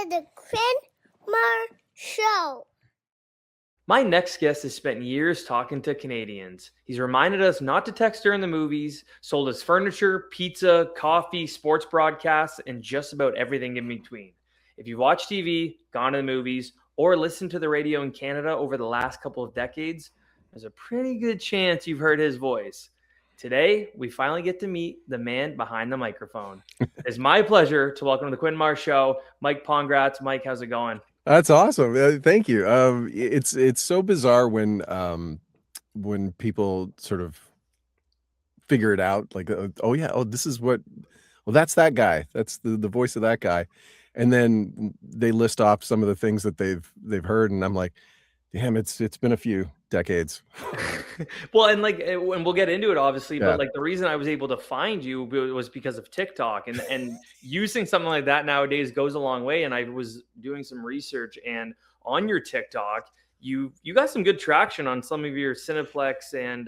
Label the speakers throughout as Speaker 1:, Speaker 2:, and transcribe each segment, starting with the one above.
Speaker 1: the Quinn Marr Show.
Speaker 2: My next guest has spent years talking to Canadians. He's reminded us not to text during the movies, sold us furniture, pizza, coffee, sports broadcasts, and just about everything in between. If you've watched TV, gone to the movies, or listened to the radio in Canada over the last couple of decades, there's a pretty good chance you've heard his voice. Today, we finally get to meet the man behind the microphone. It's my pleasure to welcome to the Quinn Marr Show, Mike Pongracz. Mike, how's it going?
Speaker 3: That's awesome. Thank you. It's so bizarre when people sort of figure it out, like, this is what, well, that's that guy. That's the voice of that guy. And then they list off some of the things that they've heard, and I'm like, damn, it's been a few decades.
Speaker 2: Well, and we'll get into it, obviously,
Speaker 3: Yeah.
Speaker 2: but the reason I was able to find you was because of TikTok, and using something like that nowadays goes a long way. And I was doing some research, and on your TikTok, you got some good traction on some of your Cineplex and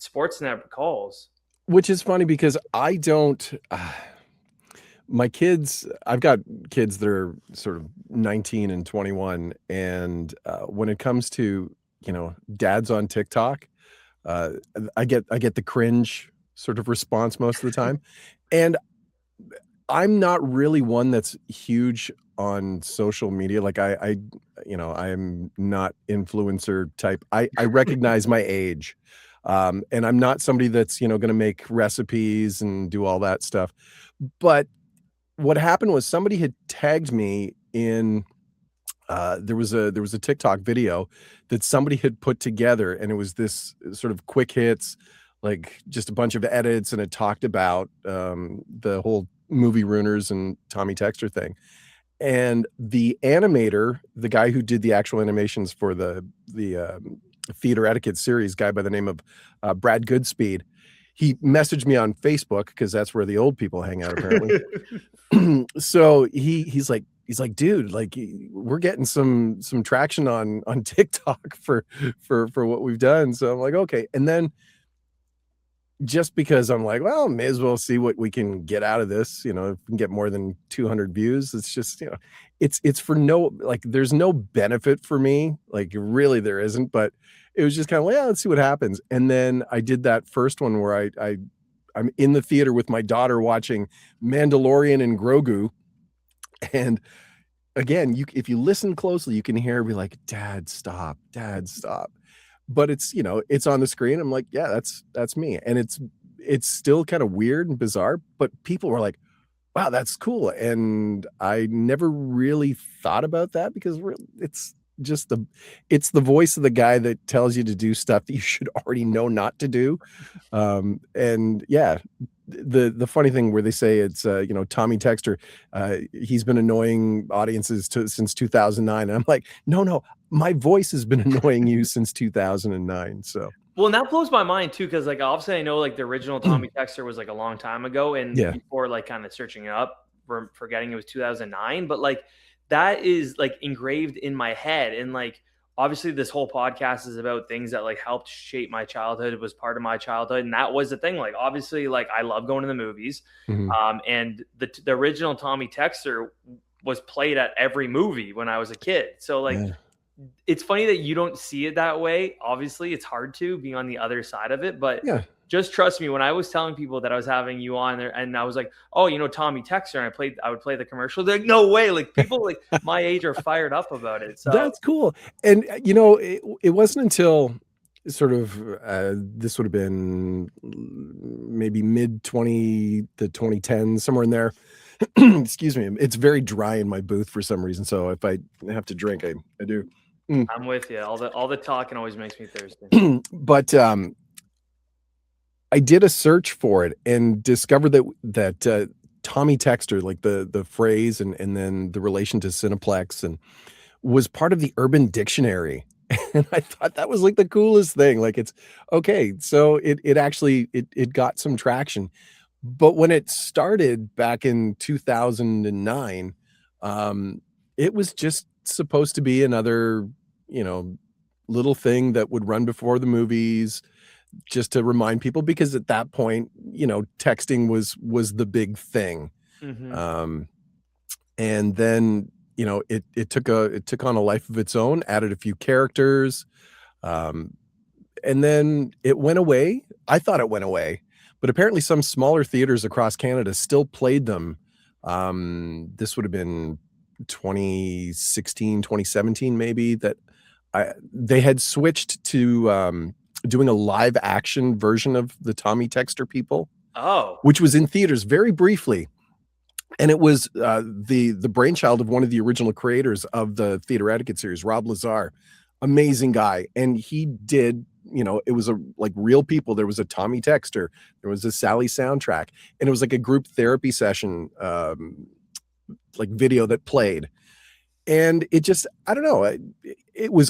Speaker 2: Sportsnet calls.
Speaker 3: Which is funny because I don't. My kids, I've got kids that are sort of 19 and 21, and when it comes to dads on TikTok, I get the cringe sort of response most of the time, and I'm not really one that's huge on social media. Like I am not influencer type. I recognize my age, and I'm not somebody that's going to make recipes and do all that stuff. But what happened was somebody had tagged me in. There was a TikTok video that somebody had put together, and it was this sort of quick hits, like just a bunch of edits, and it talked about the whole movie ruiners and Tommy Texter thing. And the animator, the guy who did the actual animations for the theater etiquette series, guy by the name of Brad Goodspeed, he messaged me on Facebook, because that's where the old people hang out, apparently. So he's like, dude, like, we're getting some traction on TikTok for what we've done. So I'm like, okay. And then just because I'm like, well, may as well see what we can get out of this, if we can get more than 200 views, it's just, it's for no, like, there's no benefit for me. Like, really, there isn't, but it was just kind of like, let's see what happens. And then I did that first one where I'm in the theater with my daughter watching Mandalorian and Grogu. And again, if you listen closely, you can hear me like, Dad, stop. But it's, it's on the screen. I'm like, yeah, that's me. And it's still kind of weird and bizarre, but people were like, wow, that's cool. And I never really thought about that, because it's just it's the voice of the guy that tells you to do stuff that you should already know not to do. And yeah, the funny thing where they say it's Tommy Texter, he's been annoying audiences since 2009. And I'm like, no, my voice has been annoying you since 2009. So
Speaker 2: well, and that blows my mind too, because obviously I know the original Tommy Texter was a long time ago, and before kind of searching it up, forgetting it was 2009, but that is engraved in my head. And obviously this whole podcast is about things that helped shape my childhood. It was part of my childhood, and that was the thing. Obviously I love going to the movies.
Speaker 3: Mm-hmm.
Speaker 2: And the original Tommy Texter was played at every movie when I was a kid. So it's funny that you don't see it that way. Obviously it's hard to be on the other side of it, but just trust me, when I was telling people that I was having you on there, and I was like, oh, Tommy Texter, and I would play the commercial, they're like, no way. People my age are fired up about it. So
Speaker 3: that's cool. And it wasn't until sort of this would have been maybe mid 20 to 2010, somewhere in there. Excuse me, it's very dry in my booth for some reason, so if I have to drink, I do.
Speaker 2: I'm with you. All the talking always makes me thirsty.
Speaker 3: But I did a search for it and discovered that Tommy Texter, like the phrase and then the relation to Cineplex, and was part of the Urban Dictionary. And I thought that was the coolest thing. It's okay. So it actually got some traction. But when it started back in 2009, it was just supposed to be another, little thing that would run before the movies, just to remind people, because at that point, texting was the big thing.
Speaker 2: Mm-hmm.
Speaker 3: And then it took on a life of its own, added a few characters, and then it went away. I thought it went away, but apparently some smaller theaters across Canada still played them. This would have been 2016, 2017, maybe, that they had switched to doing a live action version of the Tommy Texter People, which was in theaters very briefly. And it was the brainchild of one of the original creators of the Theater Etiquette series, Rob Lazar. Amazing guy. And he did, it was like real people. There was a Tommy Texter, there was a Sally soundtrack, and it was like a group therapy session, like video that played. And it just, I don't know,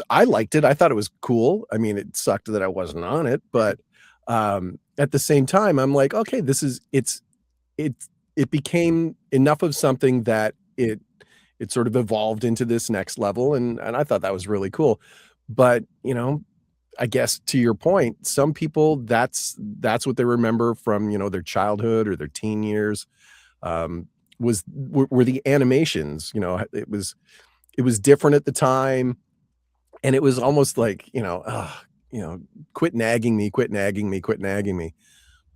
Speaker 3: I liked it. I thought it was cool. I mean, it sucked that I wasn't on it, but at the same time, I'm like, okay, it became enough of something that it sort of evolved into this next level. And I thought that was really cool. But, I guess to your point, some people, that's what they remember from, their childhood or their teen years, were the animations. It was different at the time. And it was almost like, quit nagging me.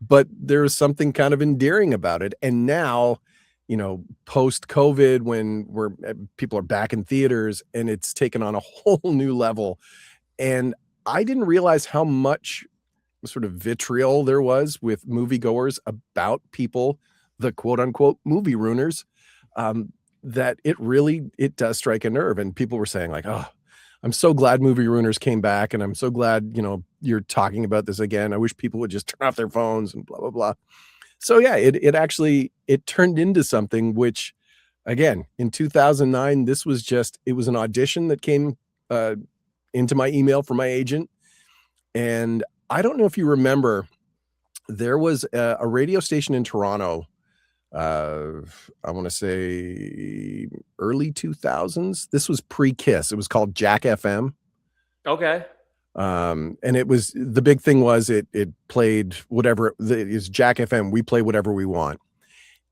Speaker 3: But there's something kind of endearing about it. And now, post COVID, when people are back in theaters, and it's taken on a whole new level. And I didn't realize how much sort of vitriol there was with moviegoers about people, the quote unquote movie ruiners, that it does strike a nerve. And people were saying like, oh, I'm so glad movie ruiners came back. And I'm so glad, you're talking about this again. I wish people would just turn off their phones and blah, blah, blah. So yeah, it turned into something which, again, in 2009, it was an audition that came into my email from my agent. And I don't know if you remember, there was a radio station in Toronto, I want to say early 2000s. This was pre-Kiss. It was called Jack FM.
Speaker 2: Okay.
Speaker 3: And it was, the big thing was it played whatever it is, Jack FM. We play whatever we want.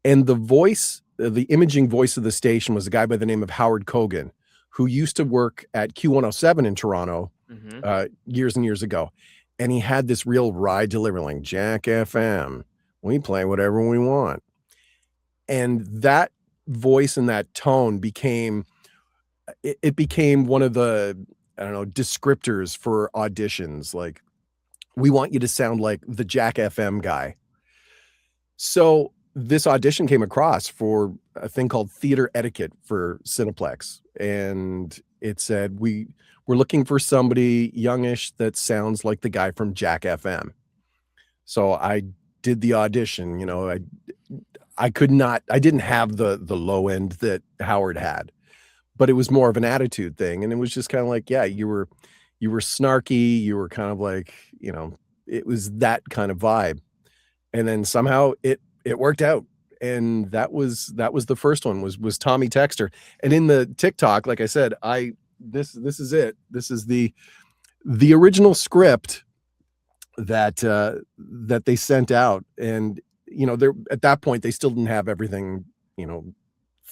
Speaker 3: And the imaging voice of the station was a guy by the name of Howard Kogan, who used to work at Q107 in Toronto, years and years ago. And he had this real wry delivery, like, Jack FM, we play whatever we want. And that voice and that tone became one of the, I don't know, descriptors for auditions. Like, we want you to sound like the Jack FM guy. So this audition came across for a thing called Theater Etiquette for Cineplex. And it said, we're looking for somebody youngish that sounds like the guy from Jack FM. So I did the audition. I didn't have the low end that Howard had, but it was more of an attitude thing. And it was just kind of like, yeah, you were snarky. You were kind of like, it was that kind of vibe. And then somehow it worked out. And that was the first one was Tommy Texter. And in the TikTok, like I said, this is it. This is the original script that they sent out. And, they're at that point, they still didn't have everything,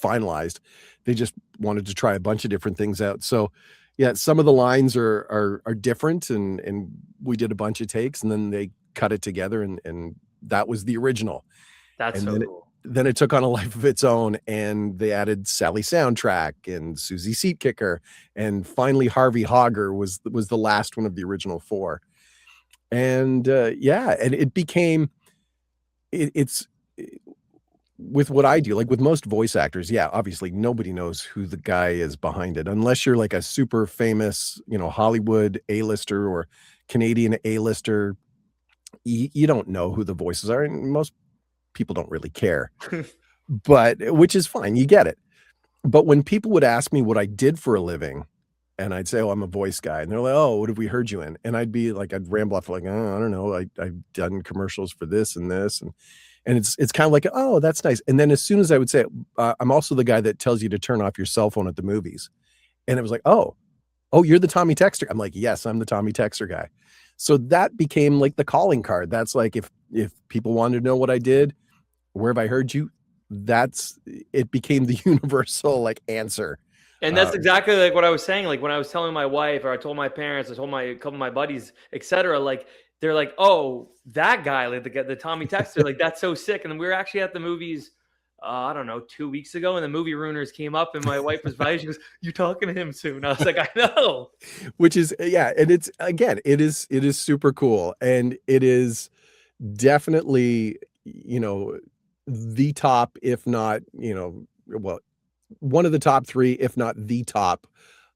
Speaker 3: finalized. They just wanted to try a bunch of different things out. So yeah, some of the lines are different, and we did a bunch of takes, and then they cut it together, and that was the original.
Speaker 2: That's so cool.
Speaker 3: Then it took on a life of its own, and they added Sally soundtrack and Susie Seatkicker, and finally Harvey Hogger was the last one of the original four. And and it became it's with what I do, like with most voice actors, yeah, obviously nobody knows who the guy is behind it unless you're like a super famous, Hollywood A-lister or Canadian A-lister. You don't know who the voices are, and most people don't really care. But which is fine, you get it. But when people would ask me what I did for a living, and I'd say, oh, I'm a voice guy, and they're like, oh, what have we heard you in? And I'd be like, I'd ramble off like, oh, I don't know, I've done commercials for this and this, and it's kind of like, oh, that's nice. And then as soon as I would say, I'm also the guy that tells you to turn off your cell phone at the movies, and it was like, oh, you're the Tommy Texter. I'm like, yes, I'm the Tommy Texter guy. So that became like the calling card. That's like, if people wanted to know what I did, where have I heard you? It became the universal like answer.
Speaker 2: And that's exactly like what I was saying. Like when I was telling my wife, or I told my parents, I told a couple of my buddies, etc. Like they're like, "Oh, that guy, like the Tommy Texter, like that's so sick." And we were actually at the movies, I don't know, 2 weeks ago, and the movie Ruiners came up, and my wife was by. She goes, "You talking to him soon?" I was like, "I know."
Speaker 3: Which is, yeah, and it's, again, it is super cool, and it is definitely, the top, if not, well, one of the top 3, if not the top,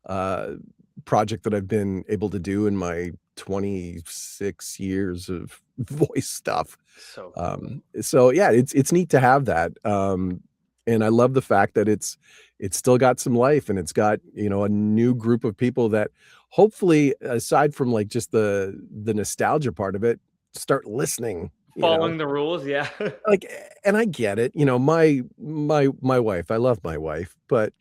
Speaker 3: uh, project that I've been able to do in my 26 years of voice stuff.
Speaker 2: So cool.
Speaker 3: So yeah, it's neat to have that. And I love the fact that it's still got some life, and it's got, a new group of people that hopefully, aside from like just the nostalgia part of it, start listening,
Speaker 2: Following the rules, yeah.
Speaker 3: like, and I get it, my wife, I love my wife, but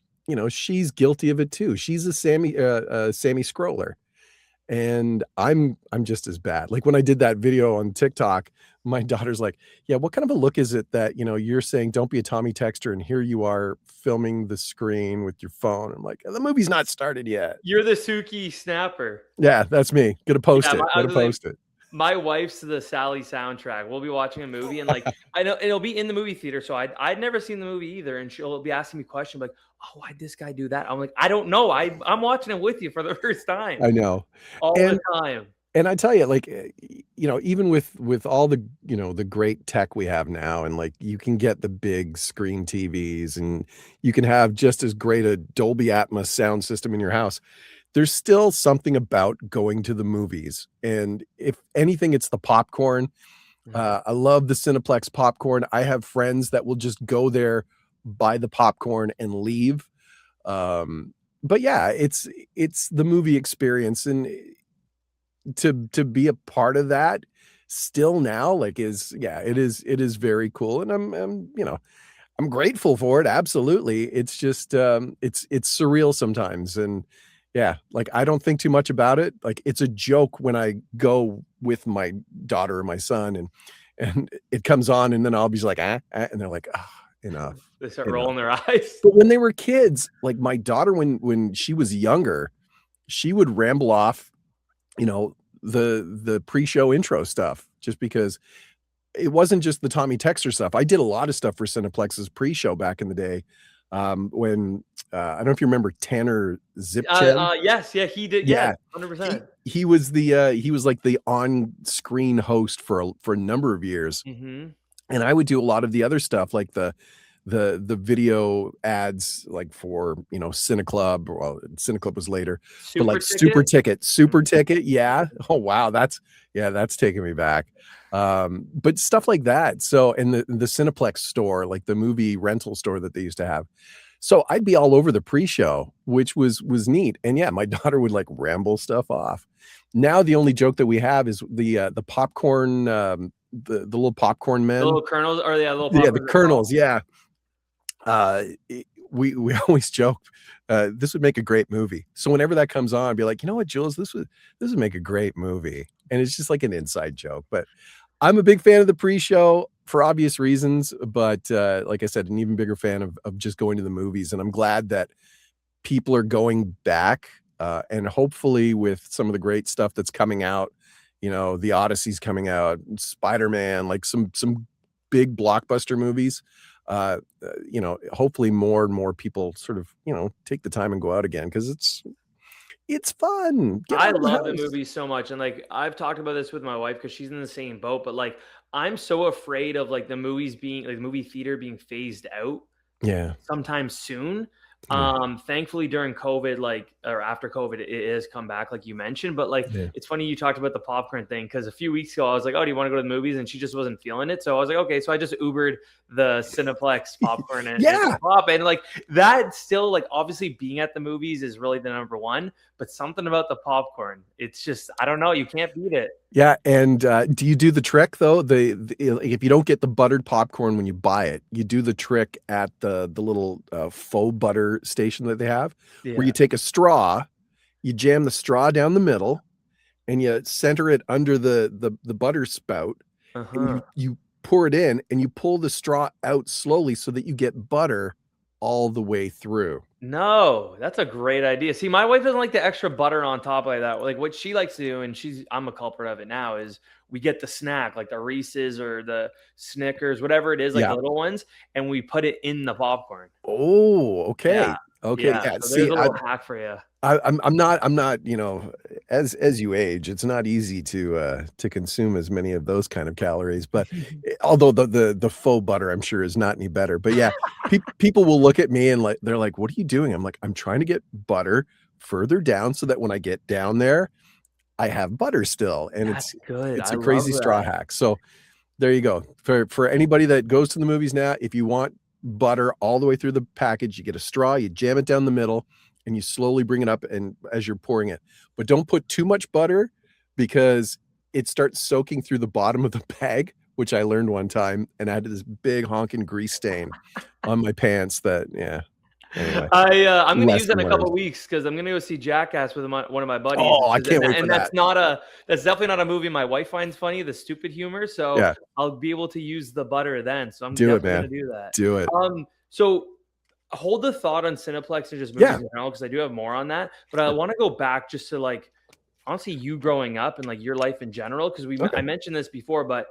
Speaker 3: she's guilty of it too. She's a Sammy scroller. And I'm just as bad. Like when I did that video on TikTok, my daughter's like, "Yeah, what kind of a look is it that, you're saying don't be a Tommy Texter, and here you are filming the screen with your phone?" I'm like, "The movie's not started yet."
Speaker 2: You're the Suki snapper.
Speaker 3: Yeah, that's me. Gonna post it. Gonna post it.
Speaker 2: My wife's the Sally soundtrack. We'll be watching a movie, and like I know it'll be in the movie theater, so I'd never seen the movie either, and she'll be asking me questions like, "Oh, why'd this guy do that?" I'm like, "I don't know. I'm watching it with you for the first time."
Speaker 3: I know.
Speaker 2: All
Speaker 3: And
Speaker 2: the time.
Speaker 3: And I tell you, like, even with all the, the great tech we have now, and like you can get the big screen TVs, and you can have just as great a Dolby Atmos sound system in your house. There's still something about going to the movies. And if anything, it's the popcorn. I love the Cineplex popcorn. I have friends that will just go there, buy the popcorn, and leave. But yeah, it's the movie experience, and to be a part of that still now, like, it is very cool, and I'm grateful for it. Absolutely. It's just, it's surreal sometimes. And yeah, like I don't think too much about it. Like it's a joke when I go with my daughter or my son, and it comes on, and then I'll be like, and they're like, enough.
Speaker 2: They start rolling their eyes.
Speaker 3: But when they were kids, like my daughter, when she was younger, she would ramble off, the pre-show intro stuff, just because it wasn't just the Tommy Texter stuff. I did a lot of stuff for Cineplex's pre-show back in the day. When I don't know if you remember Tanner Zipchen.
Speaker 2: Yes, yeah, he did. Yeah, 100%.
Speaker 3: He was like the on-screen host for a number of years. And I would do a lot of the other stuff, like the video ads, like for Cineclub. Well, Cineclub was later, but like Super Ticket, yeah. Oh wow, that's taking me back. But stuff like that. So, and the Cineplex store, like the movie rental store that they used to have. So I'd be all over the pre-show, which was neat. And yeah, my daughter would like ramble stuff off. Now the only joke that we have is the popcorn, the little popcorn men,
Speaker 2: the little kernels, or little
Speaker 3: the kernels, yeah. We always joke, this would make a great movie. So whenever that comes on, I'd be like, you know what, Jules, this would make a great movie. And it's just like an inside joke. But I'm a big fan of the pre-show for obvious reasons. But like I said, an even bigger fan of just going to the movies. And I'm glad that people are going back, and hopefully with some of the great stuff that's coming out, the Odyssey's coming out, Spider-Man, like some big blockbuster movies. Hopefully more and more people sort of, take the time and go out again, because it's fun.
Speaker 2: I love the movies so much. And like, I've talked about this with my wife because she's in the same boat, but like, I'm so afraid of like the movies being like movie theater being phased out.
Speaker 3: Yeah.
Speaker 2: Sometime soon.
Speaker 3: Yeah.
Speaker 2: Thankfully during COVID, or after COVID, it has come back, like you mentioned. But like, it's funny you talked about the popcorn thing, because a few weeks ago I was like, "Oh, do you want to go to the movies?" And she just wasn't feeling it. So I was like, "Okay." So I just Ubered the Cineplex popcorn and pop, and like that still, like, obviously being at the movies is really the number one, but something about the popcorn, it's just, I don't know, you can't beat it.
Speaker 3: Yeah. And do you do the trick though? If you don't get the buttered popcorn when you buy it, you do the trick at the little faux butter station that they have, where you take a straw, you jam the straw down the middle, and you center it under the butter spout. And you pour it in, and you pull the straw out slowly so that you get butter all the way through.
Speaker 2: No, that's a great idea. See, my wife doesn't like the extra butter on top like that. Like what she likes to do, and I'm a culprit of it now, is we get the snack, like the Reese's or the Snickers, whatever it is, like the
Speaker 3: Yeah.
Speaker 2: little ones, and we put it in the popcorn.
Speaker 3: Oh,
Speaker 2: Yeah.
Speaker 3: okay. Okay.
Speaker 2: Yeah.
Speaker 3: Yeah.
Speaker 2: So there's
Speaker 3: See,
Speaker 2: a little hack for you.
Speaker 3: I'm not, as you age, it's not easy to consume as many of those kind of calories. But although the faux butter, I'm sure, is not any better. But yeah, people will look at me and like they're like, "What are you doing?" I'm like, "I'm trying to get butter further down so that when I get down there, I have butter still." And
Speaker 2: That's good.
Speaker 3: it's
Speaker 2: I
Speaker 3: a
Speaker 2: love
Speaker 3: crazy straw
Speaker 2: that.
Speaker 3: hack. So there you go. For anybody that goes to the movies now, if you want butter all the way through the package, you get a straw, you jam it down the middle, and you slowly bring it up and as you're pouring it. But don't put too much butter because it starts soaking through the bottom of the bag, which I learned one time, and I had this big honking grease stain on my pants that, yeah. Anyway,
Speaker 2: I'm gonna use that
Speaker 3: lesson
Speaker 2: in a
Speaker 3: learned.
Speaker 2: couple of weeks because I'm gonna go see Jackass with one of my buddies.
Speaker 3: Oh, I can't wait for
Speaker 2: And
Speaker 3: that.
Speaker 2: that's definitely not a movie my wife finds funny, the stupid humor. So
Speaker 3: Yeah,
Speaker 2: I'll be able to use the butter then. So I'm
Speaker 3: do it,
Speaker 2: definitely gonna
Speaker 3: man.
Speaker 2: do that.
Speaker 3: Do it.
Speaker 2: So hold the thought on Cineplex and just movies
Speaker 3: Yeah.
Speaker 2: in general because I do have more on that. But I want to go back just to like honestly you growing up and like your life in general because
Speaker 3: Okay.
Speaker 2: I mentioned this before, but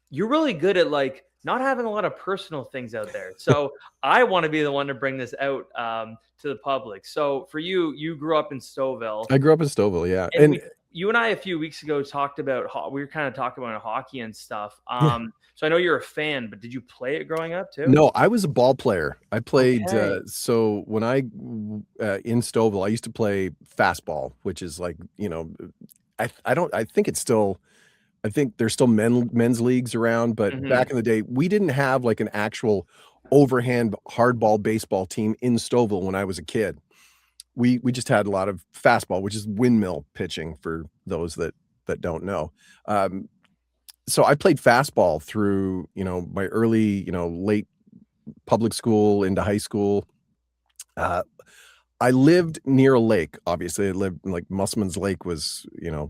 Speaker 2: you're really good at like not having a lot of personal things out there. So I want to be the one to bring this out to the public. So for you, you grew up in Stouffville,
Speaker 3: I grew up in Stouffville, yeah.
Speaker 2: and
Speaker 3: And
Speaker 2: you and I a few weeks ago talked about we were kind of talking about hockey and stuff.
Speaker 3: yeah.
Speaker 2: So I know you're a fan, but did you play it growing up too?
Speaker 3: No, I was a ball player. I played,
Speaker 2: Okay.
Speaker 3: so when in Stouffville, I used to play fastball, which is like, I think it's still I think there's still men's leagues around, but
Speaker 2: Mhm.
Speaker 3: back in the day, we didn't have like an actual overhand hardball baseball team in Stouffville when I was a kid. We just had a lot of fastball, which is windmill pitching for those that don't know. Um, so I played fastball through, my early, late public school into high school. Uh, I lived near a lake. Obviously, I lived like Musselman's Lake was,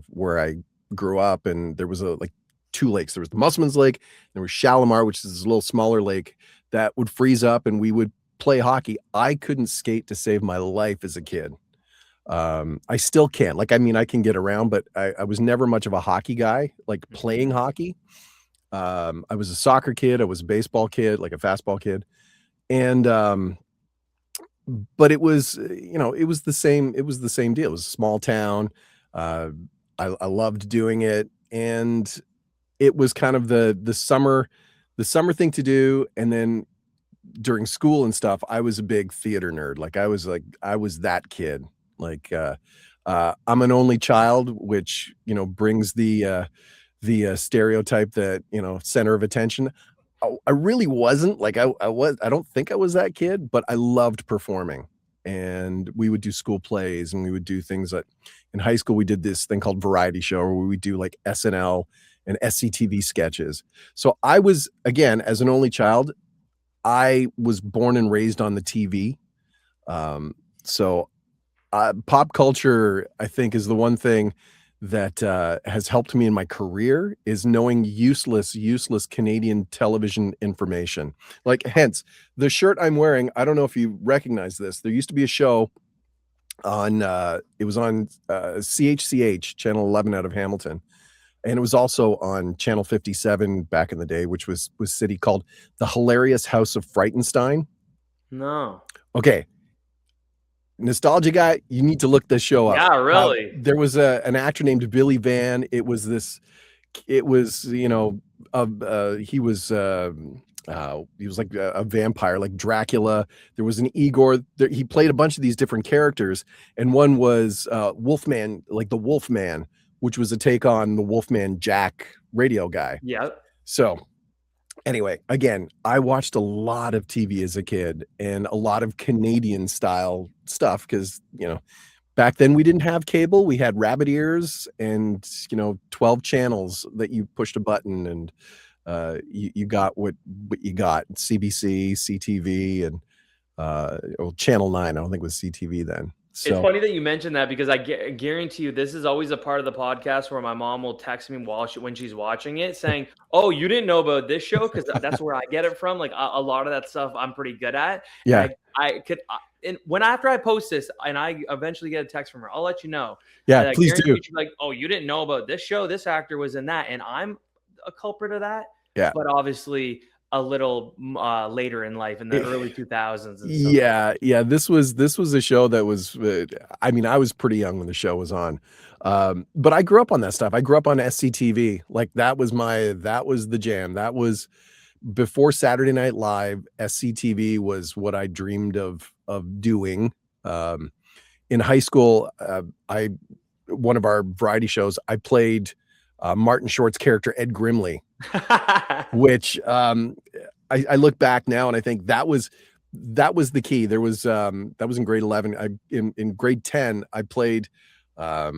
Speaker 3: where I grew up, and there was like two lakes. There was the Musselman's Lake, and there was Shalimar, which is a little smaller lake that would freeze up, and we would play hockey. I couldn't skate to save my life as a kid. I still can't. Like, I mean, I can get around, but I was never much of a hockey guy, like playing hockey. I was a soccer kid. I was a baseball kid, like a fastball kid. And but it was, it was the same deal. It was a small town. Uh, I loved doing it, and it was kind of the summer thing to do. And then during school and stuff, I was a big theater nerd. I was that kid. Like, I'm an only child, which, brings the stereotype that, center of attention. I really wasn't like I don't think I was that kid, but I loved performing. And we would do school plays, and we would do things that in high school we did this thing called variety show where we would do like SNL and SCTV sketches. So I was, again, as an only child, I was born and raised on the TV. So pop culture, I think, is the one thing that has helped me in my career, is knowing useless Canadian television information. Like, hence the shirt I'm wearing. I don't know if you recognize this. There used to be a show on it was on CHCH channel 11 out of Hamilton, and it was also on channel 57 back in the day, which was city, called The Hilarious House of Frightenstein.
Speaker 2: No.
Speaker 3: Okay, nostalgia guy, you need to look this show up.
Speaker 2: Yeah, really.
Speaker 3: There was an actor named Billy Van. It was, he was like a vampire, like Dracula. There was an Igor. He played a bunch of these different characters, and one was Wolfman, like the Wolfman, which was a take on the Wolfman Jack radio guy.
Speaker 2: Yeah.
Speaker 3: So anyway, again, I watched a lot of TV as a kid, and a lot of Canadian style stuff because, back then we didn't have cable. We had rabbit ears and, 12 channels that you pushed a button, and you got what you got: CBC, CTV, and Channel 9. I don't think it was CTV then.
Speaker 2: It's
Speaker 3: So
Speaker 2: funny that you mentioned that because I guarantee you this is always a part of the podcast where my mom will text me when she's watching it saying, "Oh, you didn't know about this show?" Because that's where I get it from. Like a lot of that stuff I'm pretty good at.
Speaker 3: yeah,
Speaker 2: And I could, and when after I post this and I eventually get a text from her, I'll let you know.
Speaker 3: yeah,
Speaker 2: And I
Speaker 3: please
Speaker 2: guarantee
Speaker 3: do.
Speaker 2: you she's like, "Oh, you didn't know about this show? This actor was in that." And I'm a culprit of that.
Speaker 3: Yeah.
Speaker 2: But obviously a little later in life in the early 2000s and stuff.
Speaker 3: Yeah. This was a show that was. I mean, I was pretty young when the show was on, but I grew up on that stuff. I grew up on SCTV. Like that was the jam. That was before Saturday Night Live. SCTV was what I dreamed of doing. In high school, I one of our variety shows. I played Martin Short's character Ed Grimley, which I look back now and I think that was the key. There was that was in grade 11. In grade 10 I played a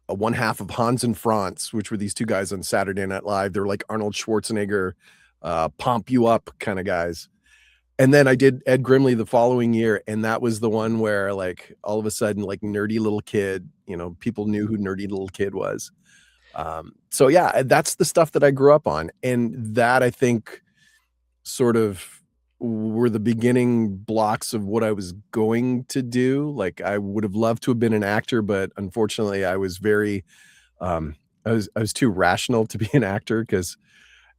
Speaker 3: one half of Hans and Franz, which were these two guys on Saturday Night Live. They're like Arnold Schwarzenegger, pump you up kind of guys. And then I did Ed Grimley the following year, and that was the one where like all of a sudden like nerdy little kid, people knew who nerdy little kid was. So yeah, that's the stuff that I grew up on, and that I think sort of were the beginning blocks of what I was going to do. Like I would have loved to have been an actor, but unfortunately I was very I was too rational to be an actor, because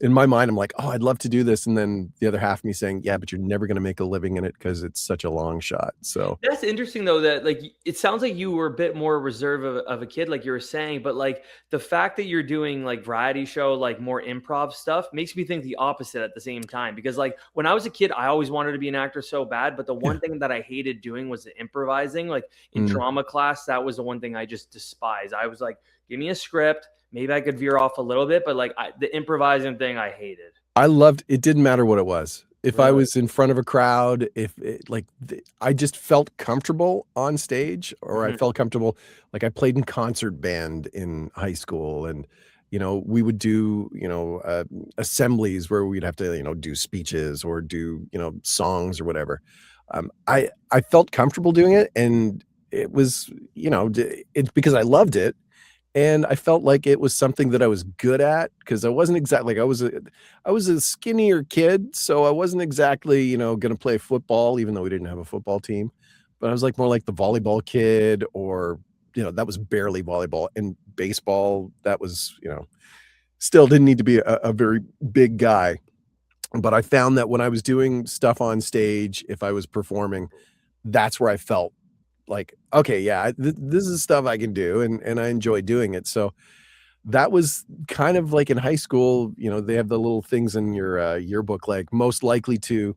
Speaker 3: in my mind I'm like, oh, I'd love to do this, and then the other half of me saying, yeah, but you're never going to make a living in it because it's such a long shot. So
Speaker 2: That's interesting though, that like it sounds like you were a bit more reserved of a kid, like you were saying, but like the fact that you're doing like variety show, like more improv stuff makes me think the opposite at the same time. Because like when I was a kid, I always wanted to be an actor so bad, but the one thing that I hated doing was the improvising. Like in drama class, that was the one thing I just despised. I was like, give me a script. Maybe I could veer off a little bit, but like the improvising thing I hated.
Speaker 3: I loved it. Didn't matter what it was. If I
Speaker 2: Really?
Speaker 3: was in front of a crowd, I just felt comfortable on stage, or I felt comfortable. Like I played in concert band in high school, and we would do assemblies where we'd have to do speeches or do songs or whatever. I felt comfortable doing it, and it was it's because I loved it. And I felt like it was something that I was good at, because I wasn't exactly like I was a skinnier kid, so I wasn't exactly, going to play football, even though we didn't have a football team. But I was like more like the volleyball kid, or that was barely volleyball, and baseball, that was, still didn't need to be a very big guy. But I found that when I was doing stuff on stage, if I was performing, that's where I felt like, okay, yeah, this is stuff I can do, and I enjoy doing it. So that was kind of like in high school, they have the little things in your yearbook, like most likely to,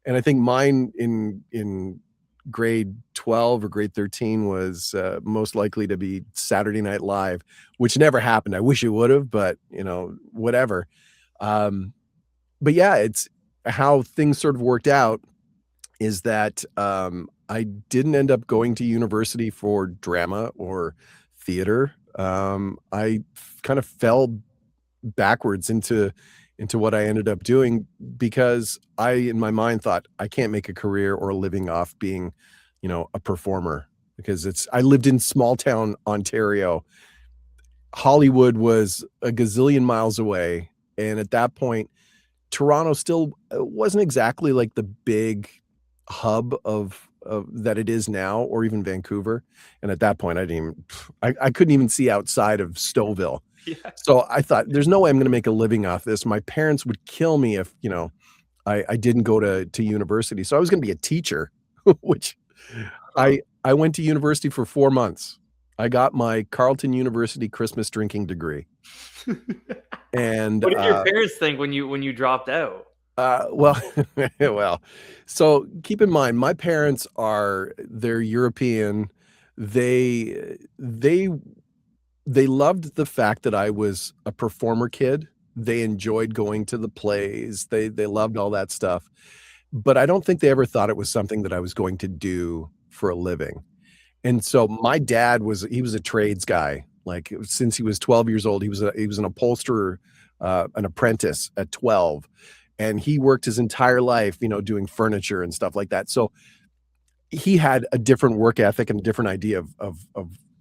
Speaker 3: and I think mine in grade 12 or grade 13 was most likely to be Saturday Night Live, which never happened. I wish it would have, but whatever. But yeah, it's how things sort of worked out is that I didn't end up going to university for drama or theater. I kind of fell backwards into what I ended up doing, because I, in my mind, thought I can't make a career or a living off being, a performer, because I lived in small town Ontario. Hollywood was a gazillion miles away, and at that point, Toronto still wasn't exactly like the big hub of that it is now, or even Vancouver. And at that point, I couldn't even see outside of Stouffville.
Speaker 2: Yeah.
Speaker 3: So I thought, there's no way I'm going to make a living off this. My parents would kill me if I didn't go to university. So I was going to be a teacher, which I went to university for 4 months. I got my Carleton University Christmas drinking degree. And
Speaker 2: what did your parents think when you dropped out?
Speaker 3: Well, well, so keep in mind, my parents they're European. They loved the fact that I was a performer kid. They enjoyed going to the plays. They loved all that stuff. But I don't think they ever thought it was something that I was going to do for a living. And so my dad was a trades guy. Like since he was 12 years old, he was an upholsterer, an apprentice at 12. And he worked his entire life, doing furniture and stuff like that. So he had a different work ethic and a different idea of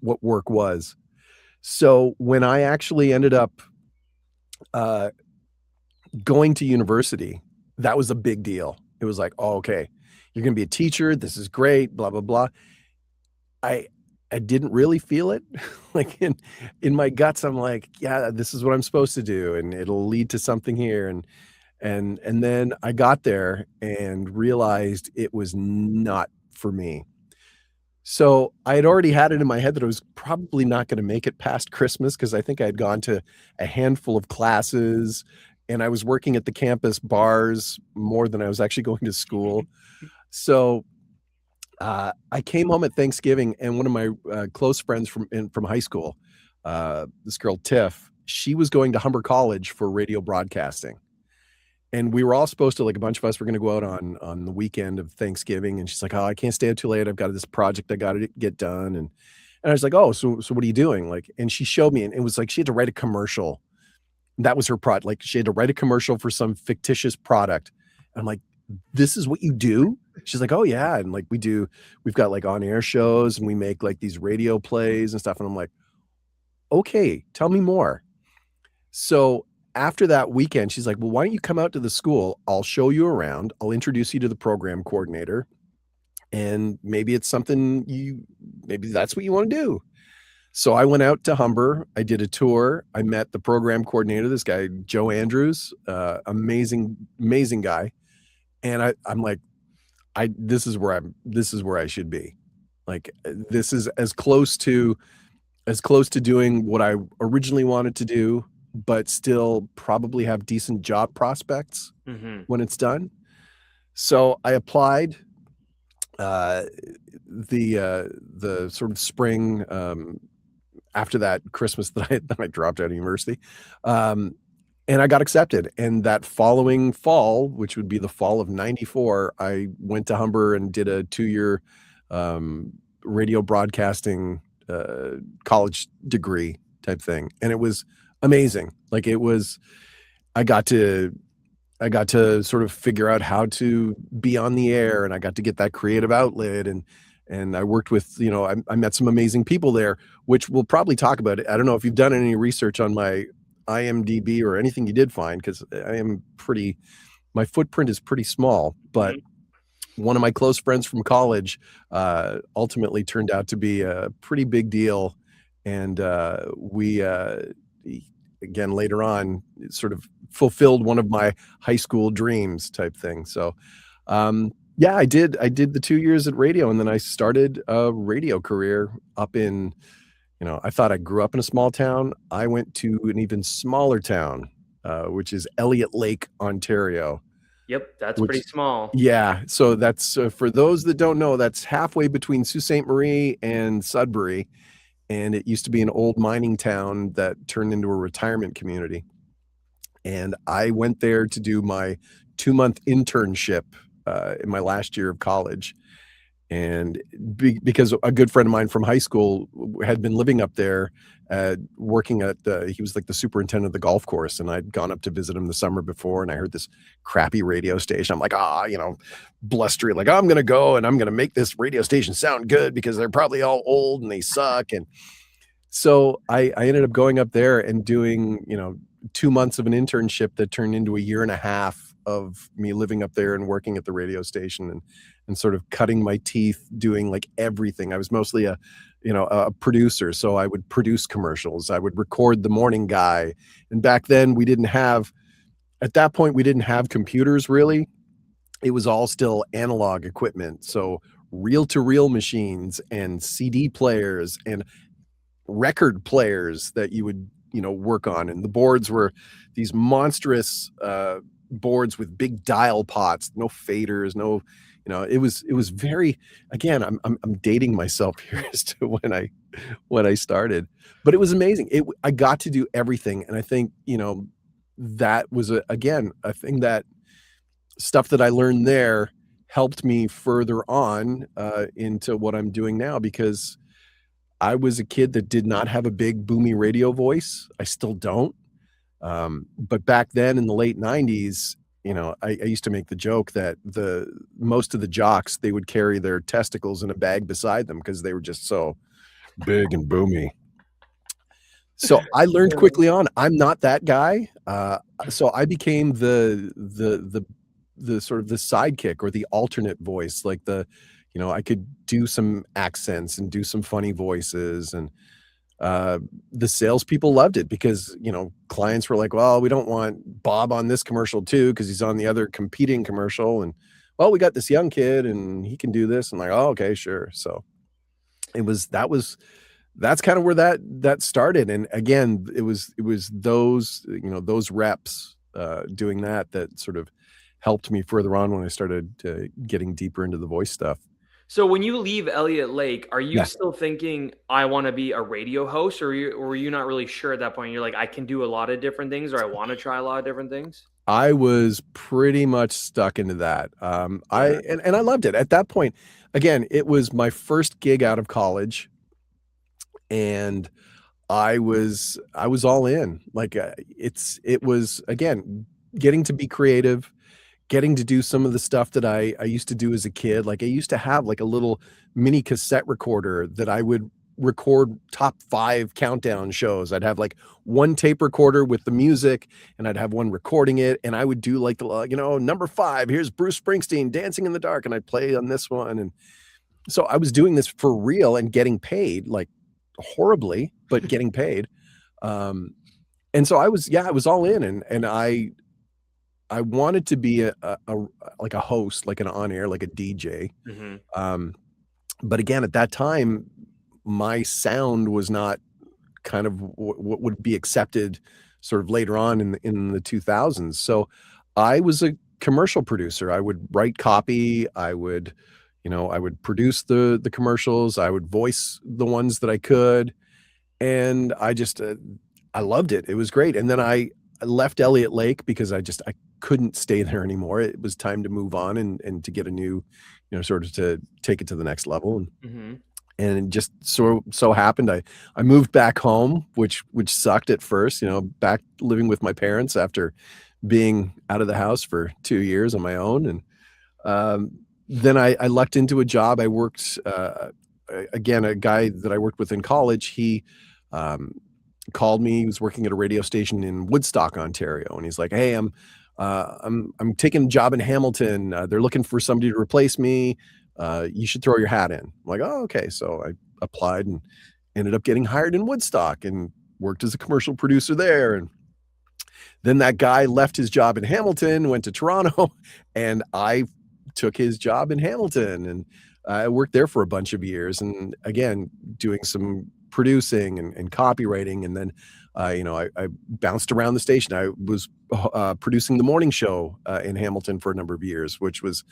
Speaker 3: what work was. So when I actually ended up uh, going to university, that was a big deal. It was like, oh, okay, you're going to be a teacher. This is great, blah, blah, blah. I I didn't really feel it. Like in my guts, I'm like, yeah, this is what I'm supposed to do, and it'll lead to something here. And then I got there and realized it was not for me. So I had already had it in my head that I was probably not gonna make it past Christmas because I think I had gone to a handful of classes, and I was working at the campus bars more than I was actually going to school. So, I came home at Thanksgiving, and one of my, close friends from high school, this girl, Tiff, she was going to Humber College for radio broadcasting. And we were all supposed to, like, a bunch of us were gonna go out on the weekend of Thanksgiving, and she's like, "Oh, I can't stay out too late. I've got this project I gotta get done," and I was like, "Oh, so what are you doing?" Like, and she showed me, and it was like she had to write a commercial. That was her prod like, she had to write a commercial for some fictitious product. I'm like, "This is what you do?" She's like, "Oh, yeah," and, like, we've got, like, on-air shows, and we make, like, these radio plays and stuff, and I'm like, "Okay, tell me more." So after that weekend, she's like, "Well, why don't you come out to the school? I'll show you around. I'll introduce you to the program coordinator, and maybe it's something maybe that's what you want to do." So I went out to Humber. I did a tour. I met the program coordinator, this guy, Joe Andrews, amazing, amazing guy. And I'm like, this is where I should be. Like, this is as close to doing what I originally wanted to do, but still probably have decent job prospects
Speaker 2: Hmm.
Speaker 3: when it's done. So I applied uh, the sort of spring after that Christmas that I dropped out of university, um, and I got accepted. And that following fall, which would be the fall of '94, I went to Humber and did a 2-year um, radio broadcasting college degree type thing, and it was amazing. Like, it was I got to I got to sort of figure out how to be on the air, and I got to get that creative outlet, and I worked with, I met some amazing people there, which we'll probably talk about. I don't know if you've done any research on my IMDb or anything you did find, because my footprint is pretty small, but
Speaker 2: Hmm.
Speaker 3: one of my close friends from college ultimately turned out to be a pretty big deal. And again, later on, it sort of fulfilled one of my high school dreams type thing. So, yeah, I did the 2 years at radio, and then I started a radio career up in, I thought I grew up in a small town. I went to an even smaller town, which is Elliott Lake, Ontario.
Speaker 2: Yep, that's
Speaker 3: Which
Speaker 2: pretty small.
Speaker 3: Yeah, so that's, for those that don't know, that's halfway between Sault Ste. Marie and Sudbury, and it used to be an old mining town that turned into a retirement community. And I went there to do my 2-month internship, in my last year of college, and because a good friend of mine from high school had been living up there, working he was like the superintendent of the golf course, and I'd gone up to visit him the summer before, and I heard this crappy radio station. I'm like, blustery, like, I'm gonna go and I'm gonna make this radio station sound good because they're probably all old and they suck. And so I ended up going up there and doing, 2 months of an internship that turned into a year and a half of me living up there and working at the radio station, and sort of cutting my teeth doing, like, everything. I was mostly a producer, so I would produce commercials. I would record the morning guy. And back then at that point, we didn't have computers really. It was all still analog equipment. So reel-to-reel machines and CD players and record players that you would, work on. And the boards were these monstrous boards with big dial pots, no faders, no, it was very, again, I'm dating myself here as to when I started, but it was amazing. I got to do everything. And I think, that was again, a thing that stuff that I learned there helped me further on into what I'm doing now, because I was a kid that did not have a big boomy radio voice. I still don't. But back then in the late '90s, I used to make the joke that most of the jocks, they would carry their testicles in a bag beside them because they were just so big and boomy. So I learned quickly on, I'm not that guy. So I became the sort of the sidekick or the alternate voice, like I could do some accents and do some funny voices, and the salespeople loved it because clients were like, well, we don't want Bob on this commercial too because he's on the other competing commercial, and well, we got this young kid and he can do this, and like, oh, okay, sure. So that's kind of where that started. And again, it was those those reps doing that sort of helped me further on when I started getting deeper into the voice stuff.
Speaker 2: So when you leave Elliott Lake, are you
Speaker 3: Yeah.
Speaker 2: still thinking I want to be a radio host, or were you not really sure at that point? You're like, I can do a lot of different things, or I want to try a lot of different things.
Speaker 3: I was pretty much stuck into that. I loved it at that point. Again, it was my first gig out of college, and I was all in. Like it was again getting to be creative, getting to do some of the stuff that I used to do as a kid. Like I used to have like a little mini cassette recorder that I would record top 5 countdown shows. I'd have like one tape recorder with the music, and I'd have one recording it, and I would do like the number 5, here's Bruce Springsteen Dancing in the Dark, and I'd play on this one. And so I was doing this for real and getting paid, like horribly, but getting paid. And so I was all in, and I wanted to be a like a host, like an on-air, like a DJ.
Speaker 2: Mm-hmm.
Speaker 3: But again, at that time, my sound was not kind of what would be accepted sort of later on in the 2000s. So I was a commercial producer. I would write copy. I would produce the commercials. I would voice the ones that I could. And I just, I loved it. It was great. And then I left Elliott Lake because I couldn't stay there anymore. It was time to move on and to get a new, sort of to take it to the next level. And it just so happened I moved back home, which sucked at first, back living with my parents after being out of the house for 2 years on my own. And then I lucked into a job. I worked, again, a guy that I worked with in college, he called me. He was working at a radio station in Woodstock, Ontario. And he's like, hey, I'm taking a job in Hamilton. They're looking for somebody to replace me. You should throw your hat in. I'm like, oh, okay. So I applied and ended up getting hired in Woodstock and worked as a commercial producer there. And then that guy left his job in Hamilton, went to Toronto, and I took his job in Hamilton. And I worked there for a bunch of years. And again, doing some producing and copywriting. And then, I bounced around the station. I was producing the morning show in Hamilton for a number of years, which was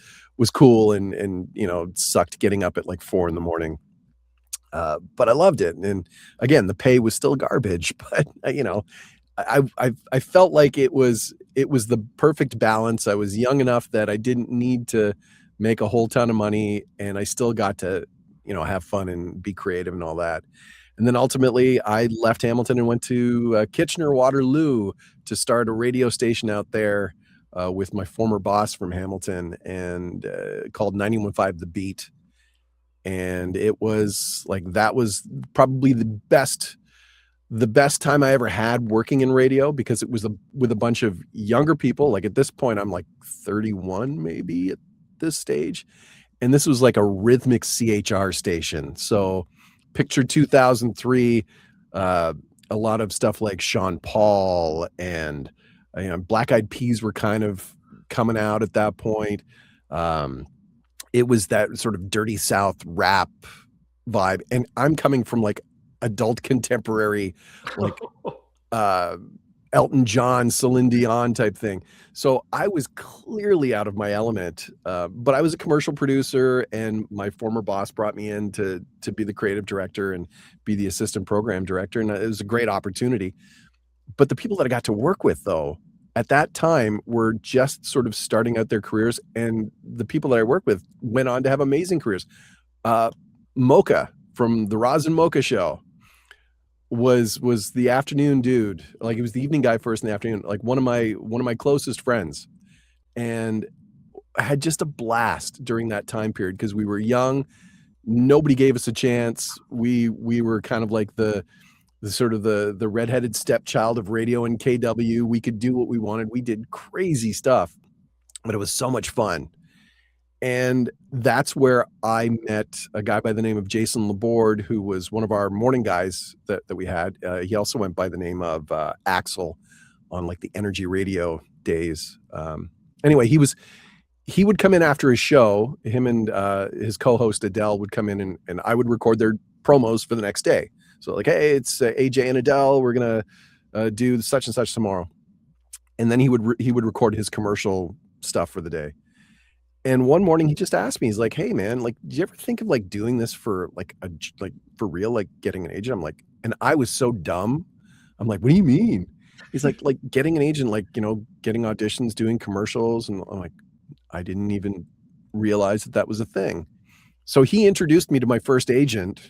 Speaker 3: cool and sucked getting up at like 4 a.m. But I loved it. And again, the pay was still garbage, but I felt like it was the perfect balance. I was young enough that I didn't need to make a whole ton of money, and I still got to, have fun and be creative and all that. And then ultimately I left Hamilton and went to Kitchener-Waterloo to start a radio station out there with my former boss from Hamilton, and called 91.5 The Beat. And it was like, that was probably the best time I ever had working in radio, because it was with a bunch of younger people. Like at this point, I'm like 31 maybe at this stage. And this was like a rhythmic CHR station. So picture 2003, a lot of stuff like Sean Paul and Black Eyed Peas were kind of coming out at that point. It was that sort of dirty South rap vibe. And I'm coming from like adult contemporary, like Elton John, Celine Dion type thing. So I was clearly out of my element, but I was a commercial producer, and my former boss brought me in to be the creative director and be the assistant program director. And it was a great opportunity. But the people that I got to work with, though, at that time were just sort of starting out their careers. And the people that I worked with went on to have amazing careers. Mocha from the Roz and Mocha show was the afternoon dude. Like, he was the evening guy first in the afternoon. Like one of my closest friends. and I had just a blast during that time period because we were young. Nobody gave us a chance. We were kind of like the sort of the redheaded stepchild of radio and KW. We could do what we wanted. We did crazy stuff, but it was so much fun. And that's where I met a guy by the name of Jason Laborde, who was one of our morning guys that we had. He also went by the name of Axel on like the Energy Radio days. Anyway, he would come in after his show. Him and his co-host Adele would come in, and I would record their promos for the next day. So like, hey, it's AJ and Adele. We're gonna do such and such tomorrow. And then he would record his commercial stuff for the day. And one morning he just asked me, he's like, hey man, like, do you ever think of like doing this for like for real, like getting an agent? I'm like, and I was so dumb. I'm like, what do you mean? He's like getting an agent, like, you know, getting auditions, doing commercials. And I'm like, I didn't even realize that was a thing. So he introduced me to my first agent,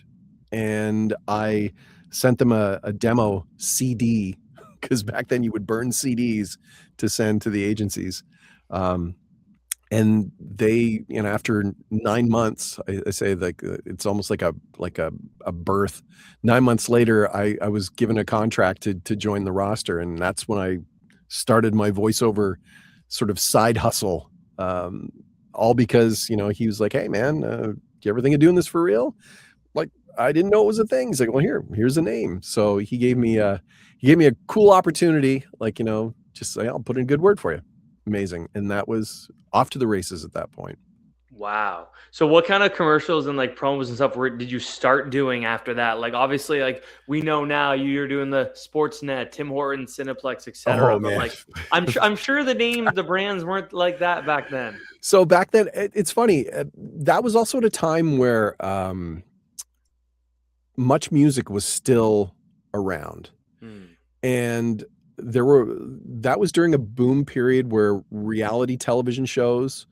Speaker 3: and I sent them a demo CD, because back then you would burn CDs to send to the agencies. And they, you know, after 9 months, I say like it's almost like a birth. 9 months later, I was given a contract to join the roster, and that's when I started my voiceover sort of side hustle. All because, you know, he was like, hey man, do you ever think of doing this for real? Like, I didn't know it was a thing. He's like, well, here's a name. So he gave me a cool opportunity, like, you know, just say, I'll put in a good word for you. Amazing. And that was off to the races at that point.
Speaker 2: Wow. So what kind of commercials and like promos and stuff did you start doing after that? Like, obviously, like we know now you're doing the Sportsnet, Tim Hortons, Cineplex, etc.
Speaker 3: Oh,
Speaker 2: but
Speaker 3: man.
Speaker 2: like, I'm sure the names, the brands weren't like that back then.
Speaker 3: So back then, it's funny. That was also at a time where Much Music was still around. And that was during a boom period where reality television shows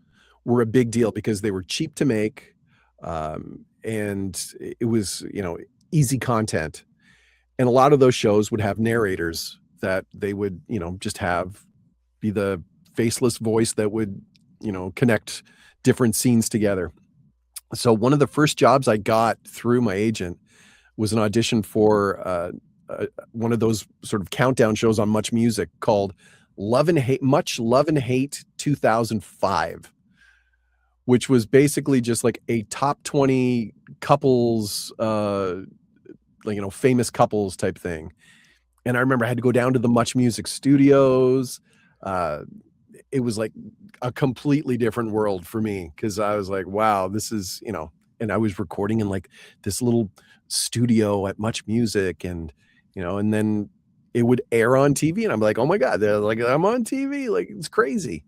Speaker 3: were a big deal because they were cheap to make, and it was, you know, easy content. And a lot of those shows would have narrators that they would, you know, just be the faceless voice that would, you know, connect different scenes together. So one of the first jobs I got through my agent was an audition for one of those sort of countdown shows on Much Music called Much Love and Hate 2005, which was basically just like a top 20 couples, like, you know, famous couples type thing. And I remember I had to go down to the Much Music studios. It was like a completely different world for me, because I was like, wow, this is, you know, and I was recording in like this little studio at Much Music, and, you know, and then it would air on TV, and I'm like, oh my God, they're like, I'm on TV. Like, it's crazy.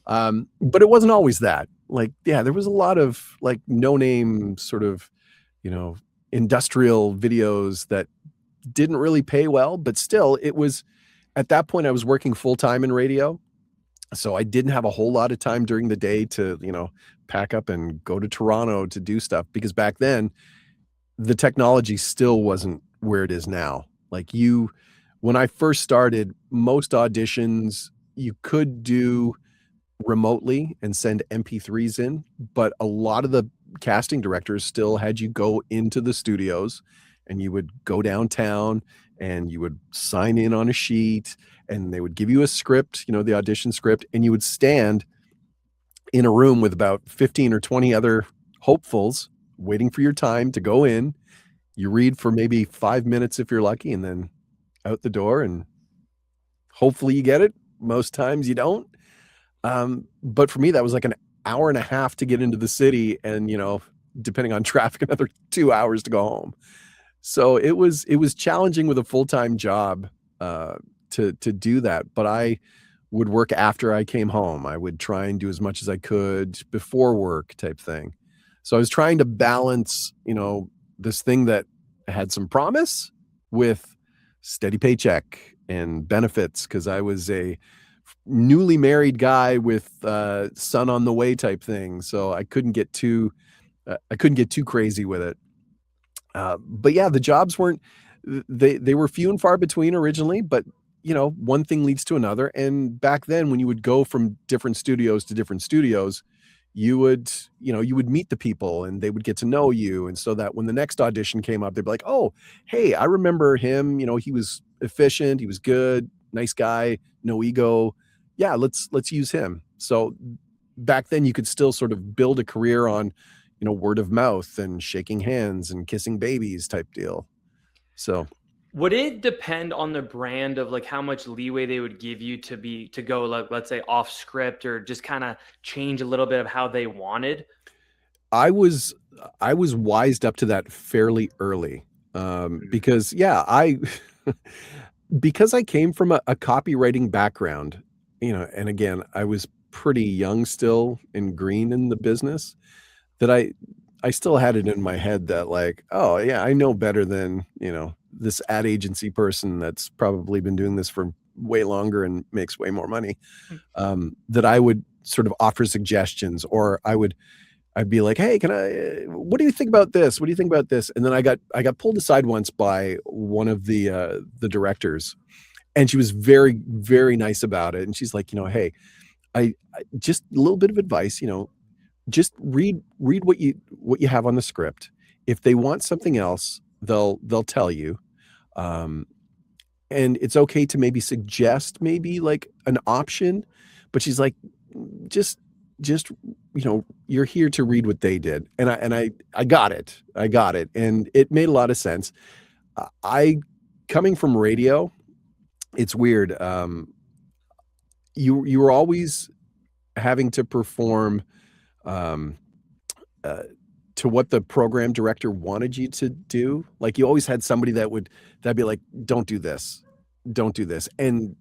Speaker 3: But it wasn't always that. Like, yeah, there was a lot of like no name sort of, you know, industrial videos that didn't really pay well, but still it was, at that point I was working full time in radio. So I didn't have a whole lot of time during the day to, you know, pack up and go to Toronto to do stuff, because back then the technology still wasn't where it is now. Like, when I first started, most auditions you could do remotely and send MP3s in, but a lot of the casting directors still had you go into the studios, and you would go downtown and you would sign in on a sheet, and they would give you a script, you know, the audition script, and you would stand in a room with about 15 or 20 other hopefuls waiting for your time to go in. You read for maybe 5 minutes if you're lucky, and then out the door, and hopefully you get it. Most times you don't. But for me, that was like an hour and a half to get into the city, and, you know, depending on traffic, another 2 hours to go home. So it was challenging with a full-time job to do that. But I would work after I came home. I would try and do as much as I could before work, type thing. So I was trying to balance, you know, this thing that had some promise with steady paycheck and benefits, because I was a newly married guy with son on the way type thing. So I couldn't get too crazy with it. But yeah, the jobs weren't, they were few and far between originally, but, one thing leads to another. And back then, when you would go from different studios to different studios, you would meet the people and they would get to know you. And so that when the next audition came up, they'd be like, oh, hey, I remember him. He was efficient. He was good. Nice guy. No ego. Yeah, let's use him. So back then you could still sort of build a career on, word of mouth and shaking hands and kissing babies type deal. So
Speaker 2: would it depend on the brand of like how much leeway they would give you to go, like, let's say off script, or just kind of change a little bit of how they wanted?
Speaker 3: I was wised up to that fairly early, because because I came from a copywriting background, and again, I was pretty young still and green in the business, that I still had it in my head that like, oh yeah, I know better than, this ad agency person that's probably been doing this for way longer and makes way more money, that I would sort of offer suggestions, or I'd be like, hey, what do you think about this? What do you think about this? And then I got pulled aside once by one of the directors, and she was very, very nice about it. And she's like, hey, I just a little bit of advice, just read what you have on the script. If they want something else, they'll tell you. And it's okay to maybe suggest maybe like an option, but she's like, just you're here to read what they did. And I got it. And it made a lot of sense. I coming from radio, it's weird. You were always having to perform to what the program director wanted you to do. Like you always had somebody that'd be like, don't do this. And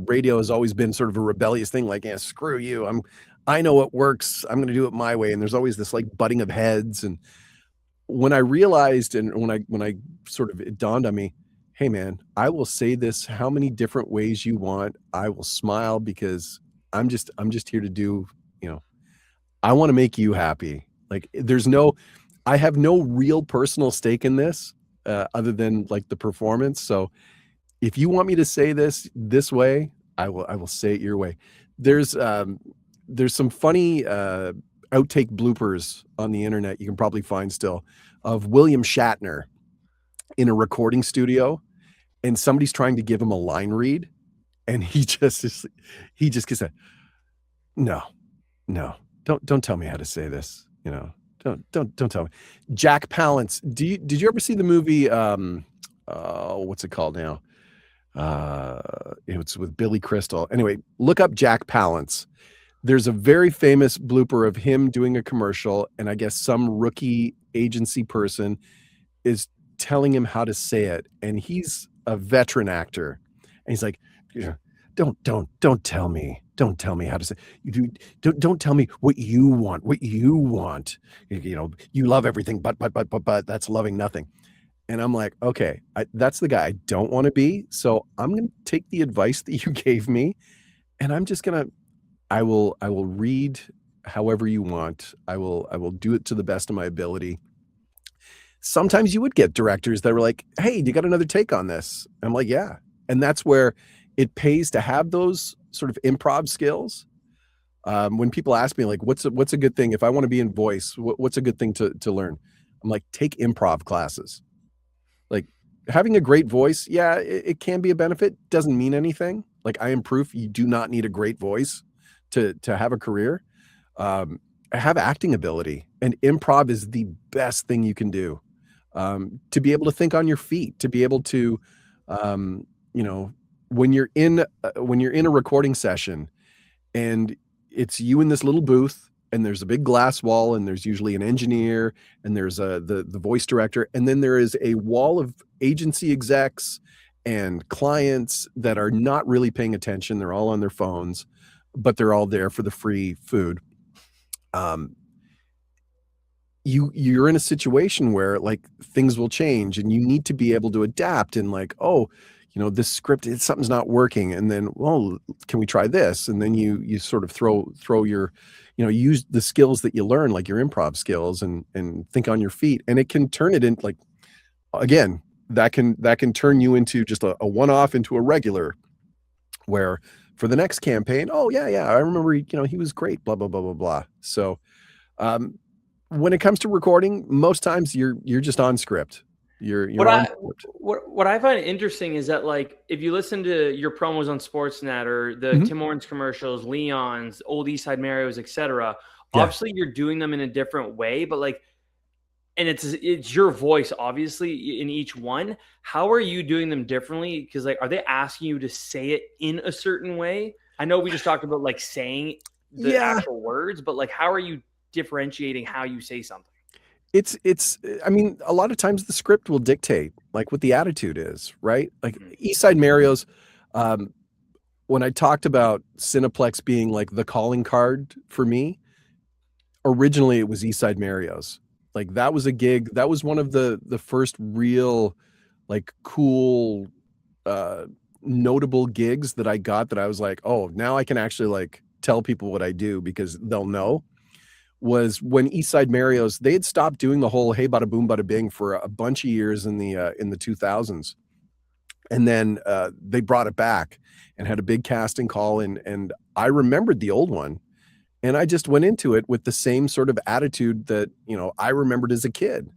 Speaker 3: radio has always been sort of a rebellious thing. Like, yeah, screw you. I know what works. I'm going to do it my way. And there's always this like butting of heads. And when I realized, and when I sort of, it dawned on me, hey man, I will say this how many different ways you want. I will smile because I'm just here to do, I want to make you happy. Like I have no real personal stake in this, other than like the performance. So if you want me to say this way, I will say it your way. There's some funny outtake bloopers on the internet you can probably find still of William Shatner in a recording studio, and somebody's trying to give him a line read, and he just gets a no, don't tell me how to say this, don't tell me. Jack Palance. Did you ever see the movie what's it called now? It's with Billy Crystal. Anyway, look up Jack Palance. There's a very famous blooper of him doing a commercial, and I guess some rookie agency person is telling him how to say it, and he's a veteran actor, and he's like, don't tell me how to say. Don't tell me what you want. You love everything, but that's loving nothing. And I'm like, okay, that's the guy I don't want to be. So I'm going to take the advice that you gave me, and I'm just going to, I will read however you want. I will do it to the best of my ability. Sometimes you would get directors that were like, hey, do you got another take on this? I'm like, yeah. And that's where it pays to have those sort of improv skills. When people ask me like, what's a good thing if I want to be in voice, what's a good thing to learn? I'm like, take improv classes. Like having a great voice, yeah, it can be a benefit. Doesn't mean anything. Like I am proof you do not need a great voice to have a career. Have acting ability, and improv is the best thing you can do. To be able to think on your feet, to be able to, when you're in a recording session and it's you in this little booth, and there's a big glass wall, and there's usually an engineer, and there's the voice director, and then there is a wall of agency execs and clients that are not really paying attention. They're all on their phones, but they're all there for the free food. You're in a situation where like things will change, and you need to be able to adapt, and like, oh, this script, something's not working. And then, well, can we try this? And then you sort of throw your, use the skills that you learn, like your improv skills, and think on your feet. And it can turn it into again, that can turn you into just a one-off into a regular where for the next campaign, oh yeah, I remember, he was great, blah, blah, blah, blah, blah. So, when it comes to recording, most times you're just on script. You're on script.
Speaker 2: What I find interesting is that, like, if you listen to your promos on Sportsnet or the
Speaker 3: Mhm.
Speaker 2: Tim Hortons commercials, Leon's, old East Side Marios, etc.,
Speaker 3: Yeah.
Speaker 2: obviously you're doing them in a different way, but like, and it's your voice obviously in each one. How are you doing them differently? Because like, are they asking you to say it in a certain way? I know we just talked about like saying the
Speaker 3: Yeah.
Speaker 2: actual words, but like, how are you differentiating how you say something?
Speaker 3: It's I mean, a lot of times the script will dictate like what the attitude is, right? Like
Speaker 2: Mhm.
Speaker 3: East Side Mario's, when I talked about Cineplex being like the calling card for me, originally it was East Side Mario's. Like that was a gig, that was one of the first real like cool uh notable gigs that I got that I was like, "Oh, now I can actually like tell people what I do because they'll know." Was when East Side Mario's, they had stopped doing the whole "Hey, bada boom, bada bing" for a bunch of years in the 2000s, and then, they brought it back and had a big casting call, and I remembered the old one, and I just went into it with the same sort of attitude that, I remembered as a kid,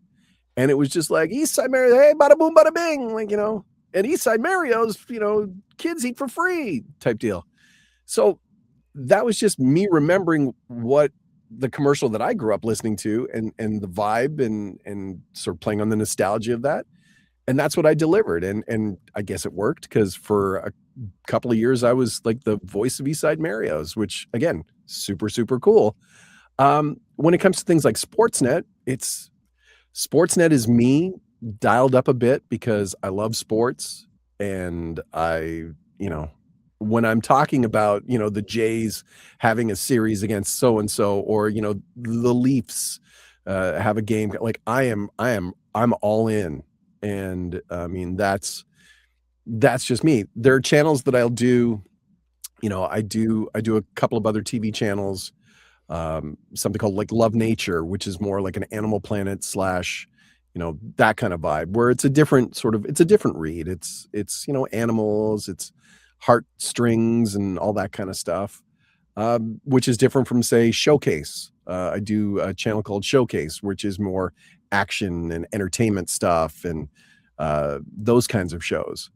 Speaker 3: and it was just like, "East Side Mario, hey, bada boom, bada bing," like, and East Side Mario's, kids eat for free type deal. So that was just me remembering what the commercial that I grew up listening to and the vibe and sort of playing on the nostalgia of that. And that's what I delivered. And I guess it worked because for a couple of years I was like the voice of East Side Mario's, which again, super, super cool. When it comes to things like Sportsnet is me dialed up a bit because I love sports and you know, when I'm talking about, the Jays having a series against so and so or, the Leafs have a game like I'm all in. And I mean that's just me. There are channels that I'll do, I do a couple of other TV channels, something called like Love Nature, which is more like an Animal Planet slash, that kind of vibe where it's a different read. It's, animals, it's heartstrings and all that kind of stuff, which is different from say Showcase. I do a channel called Showcase, which is more action and entertainment stuff and those kinds of shows.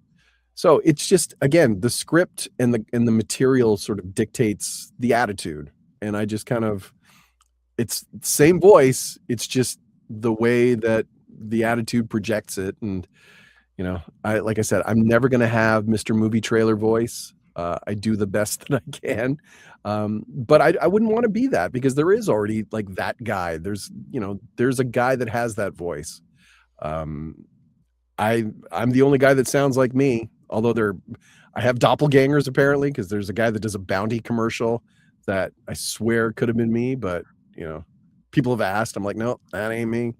Speaker 3: So it's just again the script and the material sort of dictates the attitude, and I just kind of it's same voice. It's just the way that the attitude projects it, and I like I said, I'm never gonna have Mr. Movie Trailer voice. I do the best that I can, but I wouldn't want to be that because there is already like that guy. There's a guy that has that voice. Um, I'm the only guy that sounds like me, although I have doppelgangers apparently because there's a guy that does a Bounty commercial that I swear could have been me, but people have asked. I'm like, no, that ain't me.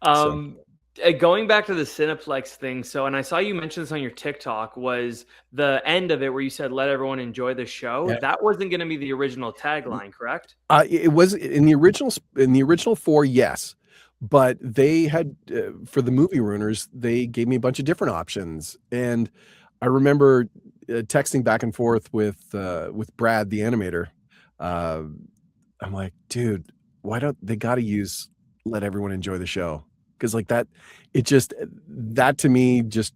Speaker 3: So
Speaker 2: um, Going back to the Cineplex thing. So, and I saw you mention this on your TikTok, was the end of it where you said, "Let everyone enjoy the show."
Speaker 3: yeah,
Speaker 2: That wasn't going to be the original tagline, correct?
Speaker 3: it was in the original four, yes, but they had for the movie ruiners, they gave me a bunch of different options, and I remember texting back and forth with Brad, the animator. Uh, I'm like, dude, why don't they got to use "Let everyone enjoy the show"? Because like that, it just that to me just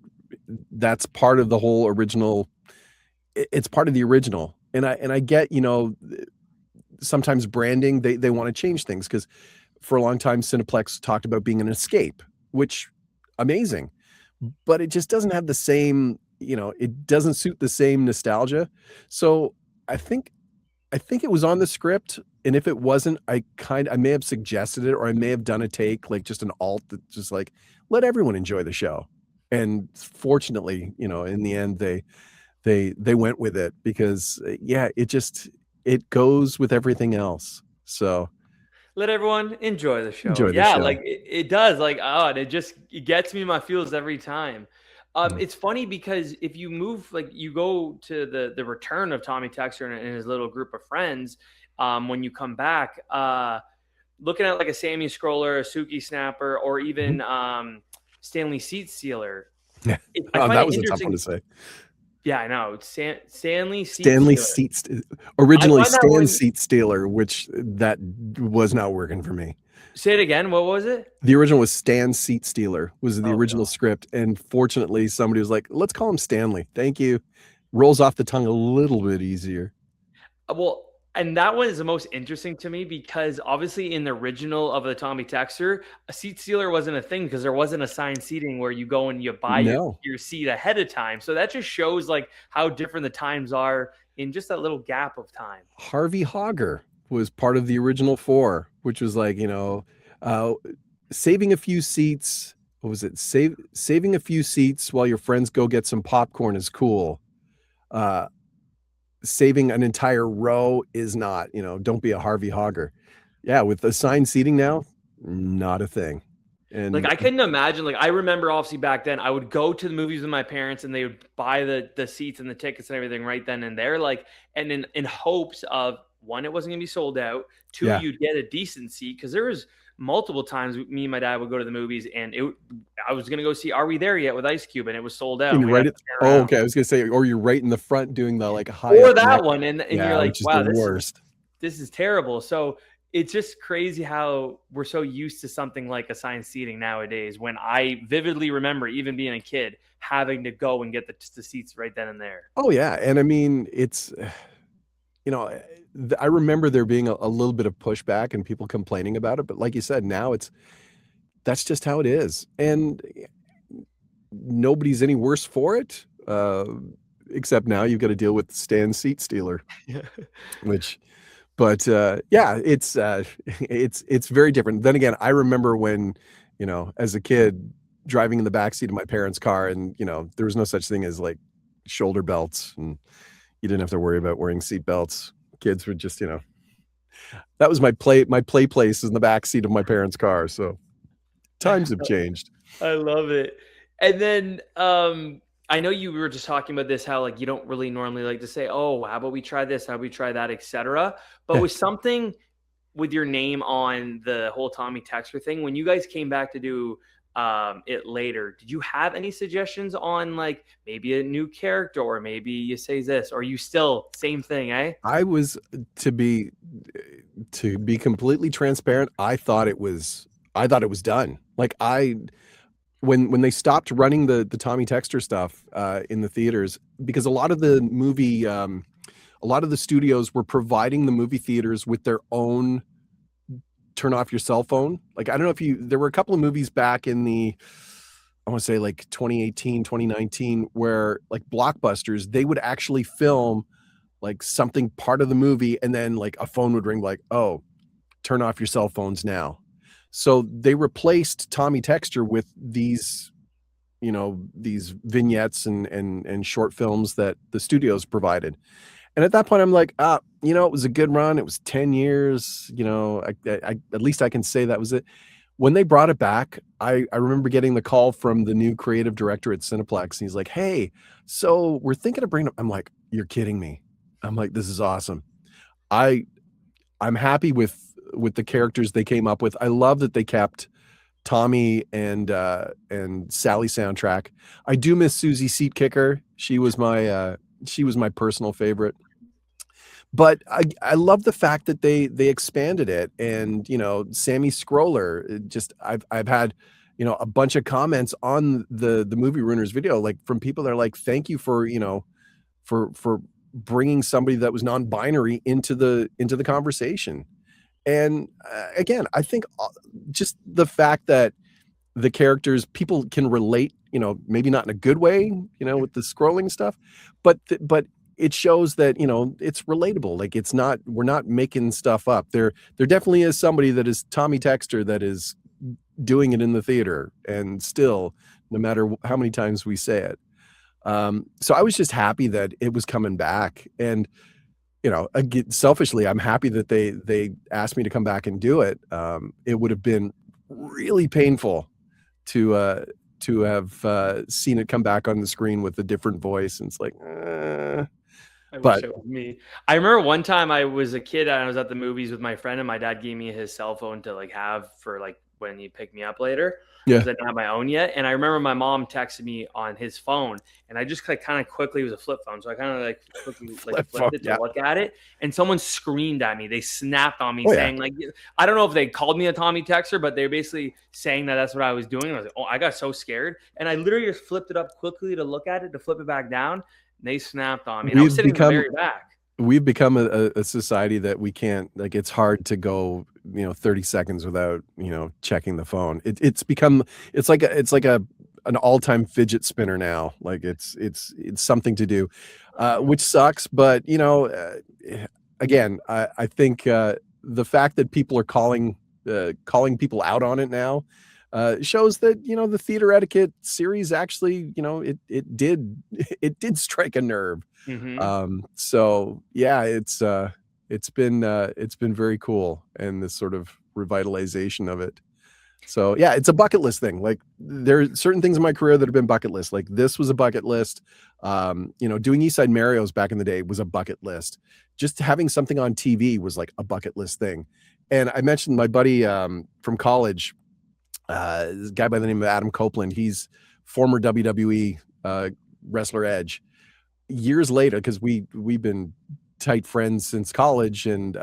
Speaker 3: that's part of the whole original. It's part of the original, and I get sometimes branding they want to change things because for a long time Cineplex talked about being an escape, which amazing, but it just doesn't have the same, it doesn't suit the same nostalgia. So I think I think it was on the script, and if it wasn't, I may have suggested it or I may have done a take like just an alt that just like let everyone enjoy the show. And fortunately, in the end they went with it because yeah, it goes with everything else. So
Speaker 2: Let everyone enjoy the show.
Speaker 3: enjoy the
Speaker 2: Yeah,
Speaker 3: show.
Speaker 2: like it does. Like, oh, and it gets me in my feels every time.
Speaker 3: Mm.
Speaker 2: It's funny because if you move, like you go to the return of Tommy Texter and his little group of friends, when you come back, looking at like a Sammy Scroller, a Suki Snapper, or
Speaker 3: Mhm.
Speaker 2: even Stanley Seat Sealer,
Speaker 3: Yeah.
Speaker 2: I
Speaker 3: Oh,
Speaker 2: find
Speaker 3: that
Speaker 2: it
Speaker 3: was a tough one
Speaker 2: interesting.
Speaker 3: to say.
Speaker 2: Yeah, I know. Stanley Seat
Speaker 3: Stanley
Speaker 2: Stealer.
Speaker 3: Seat
Speaker 2: I
Speaker 3: originally
Speaker 2: find that
Speaker 3: Stan
Speaker 2: one.
Speaker 3: Seat Stealer, which that was not working for me.
Speaker 2: Say it again. What was it?
Speaker 3: The original was Stan Seat Stealer was the
Speaker 2: Oh
Speaker 3: original
Speaker 2: God.
Speaker 3: script, and fortunately somebody was like, let's call him Stanley. Thank you. Rolls off the tongue a little bit easier.
Speaker 2: Well, and that one is the most interesting to me because obviously in the original of the Tommy Texter, a seat stealer wasn't a thing because there wasn't assigned seating where you go and you buy
Speaker 3: No.
Speaker 2: your seat ahead of time. So that just shows like how different the times are in just that little gap of time.
Speaker 3: Harvey Hogger was part of the original 4, which was like, uh, saving a few seats. What was it? Saving a few seats while your friends go get some popcorn is cool. Saving an entire row is not, don't be a Harvey Hogger. Yeah, with assigned seating now, not a thing.
Speaker 2: Like
Speaker 3: And
Speaker 2: I couldn't imagine. Like I remember, obviously back then, I would go to the movies with my parents, and they would buy the seats and the tickets and everything right then and there. Like, and in hopes of one, it wasn't gonna be sold out. Two,
Speaker 3: yeah,
Speaker 2: you'd get a decent seat because there was multiple times me and my dad would go to the movies, and I was gonna go see Are We There Yet with Ice Cube, and it was sold out.
Speaker 3: and
Speaker 2: And
Speaker 3: you're
Speaker 2: we'd have
Speaker 3: right
Speaker 2: to
Speaker 3: at,
Speaker 2: turn
Speaker 3: oh,
Speaker 2: around.
Speaker 3: okay. I was gonna say, or you're right in the front doing the like high
Speaker 2: Or
Speaker 3: up
Speaker 2: that
Speaker 3: neck.
Speaker 2: one, and you're
Speaker 3: Yeah,
Speaker 2: like,
Speaker 3: which is the
Speaker 2: wow,
Speaker 3: worst.
Speaker 2: this is terrible. So it's just crazy how we're so used to something like assigned seating nowadays when I vividly remember even being a kid having to go and get the seats right then and there.
Speaker 3: Oh yeah, and I mean it's I remember there being a little bit of pushback and people complaining about it, but like you said, now that's just how it is, and nobody's any worse for it. Except now you've got to deal with Stan Seat Stealer,
Speaker 2: Yeah.
Speaker 3: which, but yeah, it's very different. Then again, I remember when, as a kid driving in the backseat of my parents' car, and there was no such thing as like shoulder belts, and you didn't have to worry about wearing seat belts. Kids would just, that was my play place in the backseat of my parents' car. So times have changed.
Speaker 2: I love it. And then I know you were just talking about this, how like you don't really normally like to say, oh, how about we try this, how about we try that, etc. But with something with your name on the whole Tommy Texter thing, when you guys came back to do it later, did you have any suggestions on like maybe a new character, or maybe you say this, or you still same thing, eh?
Speaker 3: I was to be completely transparent, I thought it was done. Like when they stopped running the Tommy Texter stuff in the theaters, because a lot of the movie a lot of the studios were providing the movie theaters with their own turn off your cell phone. Like I don't know if there were a couple of movies back in the, I want to say like 2018, 2019, where like blockbusters, they would actually film like something part of the movie, and then like a phone would ring like, oh, turn off your cell phones now. So they replaced Tommy Texter with these these vignettes and short films that the studios provided. And at that point I'm like, it was a good run. It was 10 years, I at least I can say that was it. When they brought it back, I remember getting the call from the new creative director at Cineplex, and he's like, hey, so we're thinking of bringing up. I'm like, you're kidding me. I'm like, this is awesome. I'm happy with the characters they came up with. I love that they kept Tommy and Sally soundtrack. I do miss Susie Seatkicker. She was my personal favorite. But I love the fact that they expanded it, and Sammy Scroller. I've had a bunch of comments on the movie ruiners video, like from people that are like, thank you for for bringing somebody that was non-binary into the conversation. And again, I think just the fact that the characters, people can relate, maybe not in a good way, with the scrolling stuff, but it shows that, it's relatable. Like we're not making stuff up. There definitely is somebody that is Tommy Texter that is doing it in the theater, and still, no matter how many times we say it. So I was just happy that it was coming back, and again, selfishly, I'm happy that they asked me to come back and do it. It would have been really painful to have seen it come back on the screen with a different voice, and it's like,
Speaker 2: I wish
Speaker 3: but
Speaker 2: it was me. I remember one time I was a kid and I was at the movies with my friend, and my dad gave me his cell phone to like have for like when he picked me up later.
Speaker 3: Yeah.
Speaker 2: because I didn't have my own yet. And I remember my mom texted me on his phone, and I just kind of quickly, it was a flip phone, so I kind of like quickly flipped it to look at it, and someone screamed at me. They snapped on me saying like, I don't know if they called me a Tommy Texter, but they're basically saying that that's what I was doing. And I was like, oh, I got so scared, and I literally just flipped it up quickly to look at it, to flip it back down, and they snapped on me. And I was sitting in the very back.
Speaker 3: We've become a society that we can't, like, it's hard to go 30 seconds without checking the phone. It's become, it's like an all-time fidget spinner now. Like it's something to do, which sucks. But again, I think the fact that people are calling people out on it now shows that the theater etiquette series actually it did strike a nerve. So yeah, it's been very cool, and this sort of revitalization of it. So yeah, it's a bucket list thing. Like, there are certain things in my career that have been bucket list. Like, this was a bucket list. Doing East Side Mario's back in the day was a bucket list. Just having something on TV was like a bucket list thing. And I mentioned my buddy from college, this guy by the name of Adam Copeland. He's former WWE wrestler Edge. Years later, because we've been tight friends since college, and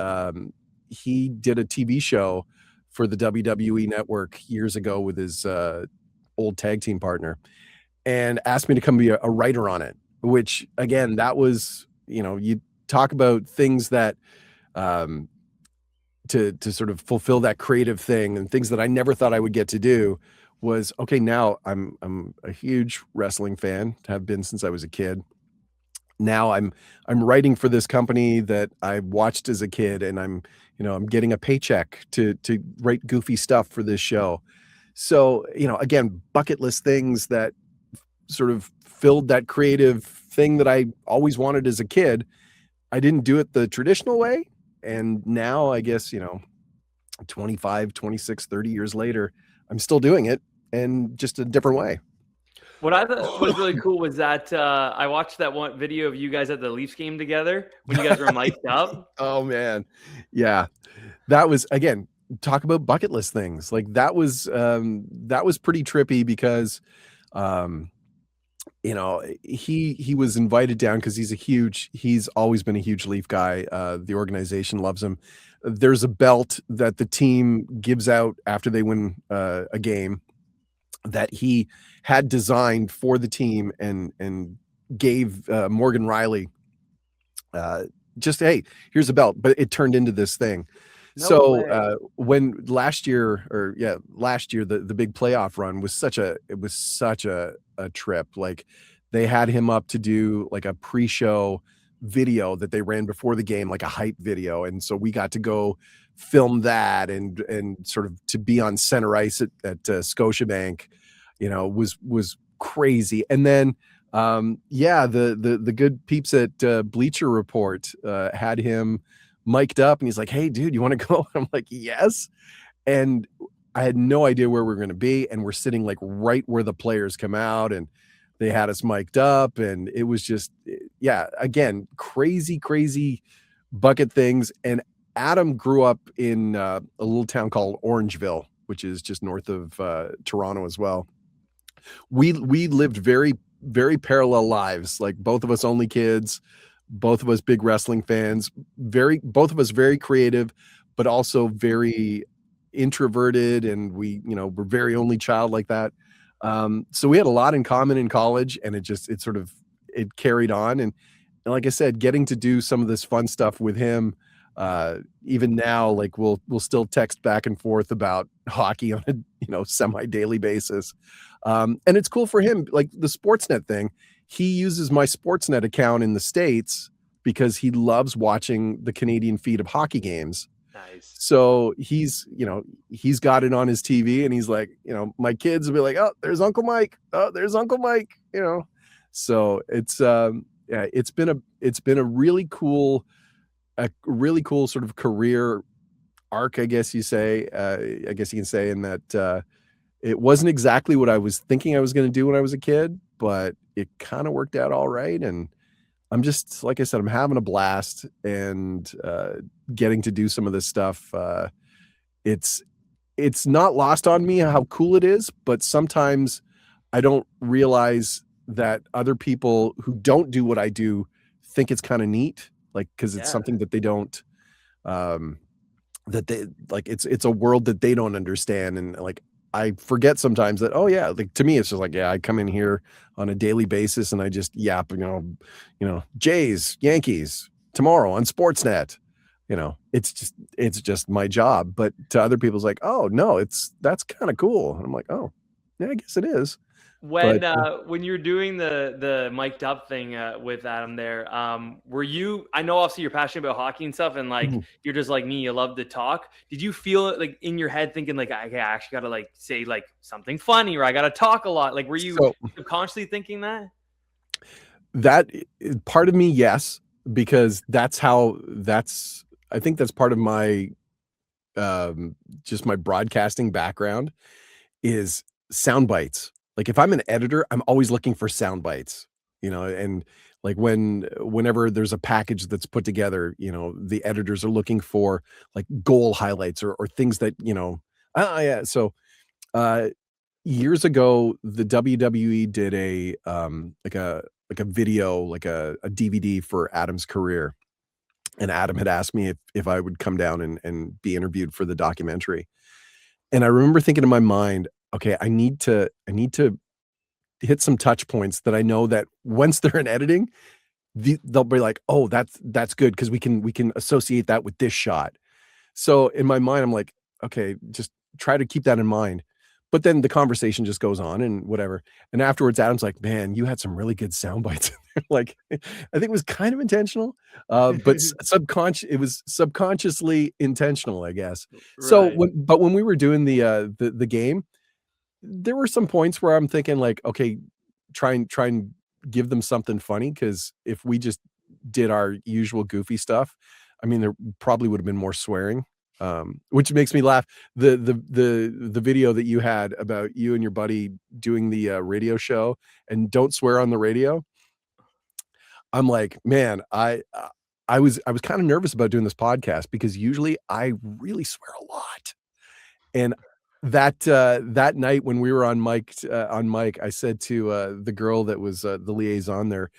Speaker 3: he did a TV show for the WWE network years ago with his old tag team partner, and asked me to come be a writer on it. Which, again, that was, you talk about things that to sort of fulfill that creative thing, and things that I never thought I would get to do. Was, okay, now I'm a huge wrestling fan, have been since I was a kid. Now I'm writing for this company that I watched as a kid, and I'm getting a paycheck to write goofy stuff for this show. So, again, bucket list things that sort of filled that creative thing that I always wanted as a kid. I didn't do it the traditional way. And now, I guess, 25, 26, 30 years later, I'm still doing it, and just a different way.
Speaker 2: What I thought was really cool was that I watched that one video of you guys at the Leafs game together when you guys were mic'd up.
Speaker 3: Oh man. Yeah. That was, again, talk about bucket list things. Like, that was pretty trippy, because he was invited down because he's always been a huge Leaf guy. The organization loves him. There's a belt that the team gives out after they win a game, that he had designed for the team, and gave Morgan Riley just, hey, here's a belt, but it turned into this thing. When last year, the big playoff run was such a trip. Like, they had him up to do like a pre-show video that they ran before the game, like a hype video. And so we got to go film that, and sort of to be on center ice at Scotiabank, was crazy. And then, the good peeps at Bleacher Report had him mic'd up, and he's like, hey dude, you want to go? I'm like, yes. And I had no idea where we were going to be. And we're sitting like right where the players come out, and they had us mic'd up, and it was just, again, crazy bucket things. And Adam grew up in a little town called Orangeville, which is just north of Toronto as well. We lived very, very parallel lives. Like, both of us only kids, both of us big wrestling fans, both of us very creative, but also very introverted. And we're very only child like that. So we had a lot in common in college, and it carried on. And like I said, getting to do some of this fun stuff with him, even now, like, we'll still text back and forth about hockey on a semi-daily basis. And it's cool for him, like the Sportsnet thing. He uses my Sportsnet account in the States because he loves watching the Canadian feed of hockey games.
Speaker 2: Nice.
Speaker 3: So he's got it on his TV, and he's like, my kids will be like, oh, there's Uncle Mike. Oh, there's Uncle Mike. So it's been a really cool sort of career arc, I guess you can say, in that it wasn't exactly what I was thinking I was going to do when I was a kid, but it kind of worked out all right. And I'm just, like I said, I'm having a blast, and getting to do some of this stuff. It's it's not lost on me how cool it is, but sometimes I don't realize that other people who don't do what I do think it's kind of neat, like because it's
Speaker 2: Yeah.
Speaker 3: something that they don't that they like it's a world that they don't understand. And like I forget sometimes that, oh yeah, like to me it's just like, yeah, I come in here on a daily basis and I just yap, Jays, Yankees tomorrow on Sportsnet. It's just my job. But to other people's like, oh no, that's kind of cool. And I'm like, oh yeah, I guess it is. But
Speaker 2: When you're doing the mic'd up thing with Adam there, were you? I know obviously you're passionate about hockey and stuff, and like you're just like me, you love to talk. Did you feel it like in your head thinking like, okay, I actually gotta like say like something funny, or I gotta talk a lot? Like, were you
Speaker 3: so
Speaker 2: subconsciously thinking that?
Speaker 3: that part of me, yes, because I think that's part of my just my broadcasting background is sound bites. Like if I'm an editor, I'm always looking for sound bites, and like whenever there's a package that's put together, the editors are looking for like goal highlights or things that, yeah. So uh years ago, the WWE did like a video, like a DVD for Adam's career. And Adam had asked me if I would come down and be interviewed for the documentary. And I remember thinking in my mind, okay, I need to hit some touch points that I know that once they're in editing, they'll be like, "Oh, that's good because we can associate that with this shot." So in my mind, I'm like, "Okay, just try to keep that in mind." But then the conversation just goes on and whatever. And afterwards, Adam's like, "Man, you had some really good sound bites." Like, I think it was kind of intentional, but it was subconsciously intentional, I guess. So
Speaker 2: Right.
Speaker 3: when we were doing the game, there were some points where I'm thinking like, okay, try and give them something funny because if we just did our usual goofy stuff, I mean, there probably would have been more swearing, which makes me laugh. The video that you had about you and your buddy doing the radio show and don't swear on the radio. I'm like, man, I was kind of nervous about doing this podcast because usually I really swear a lot. And that night when we were on mic, I said to, the girl that was, the liaison there,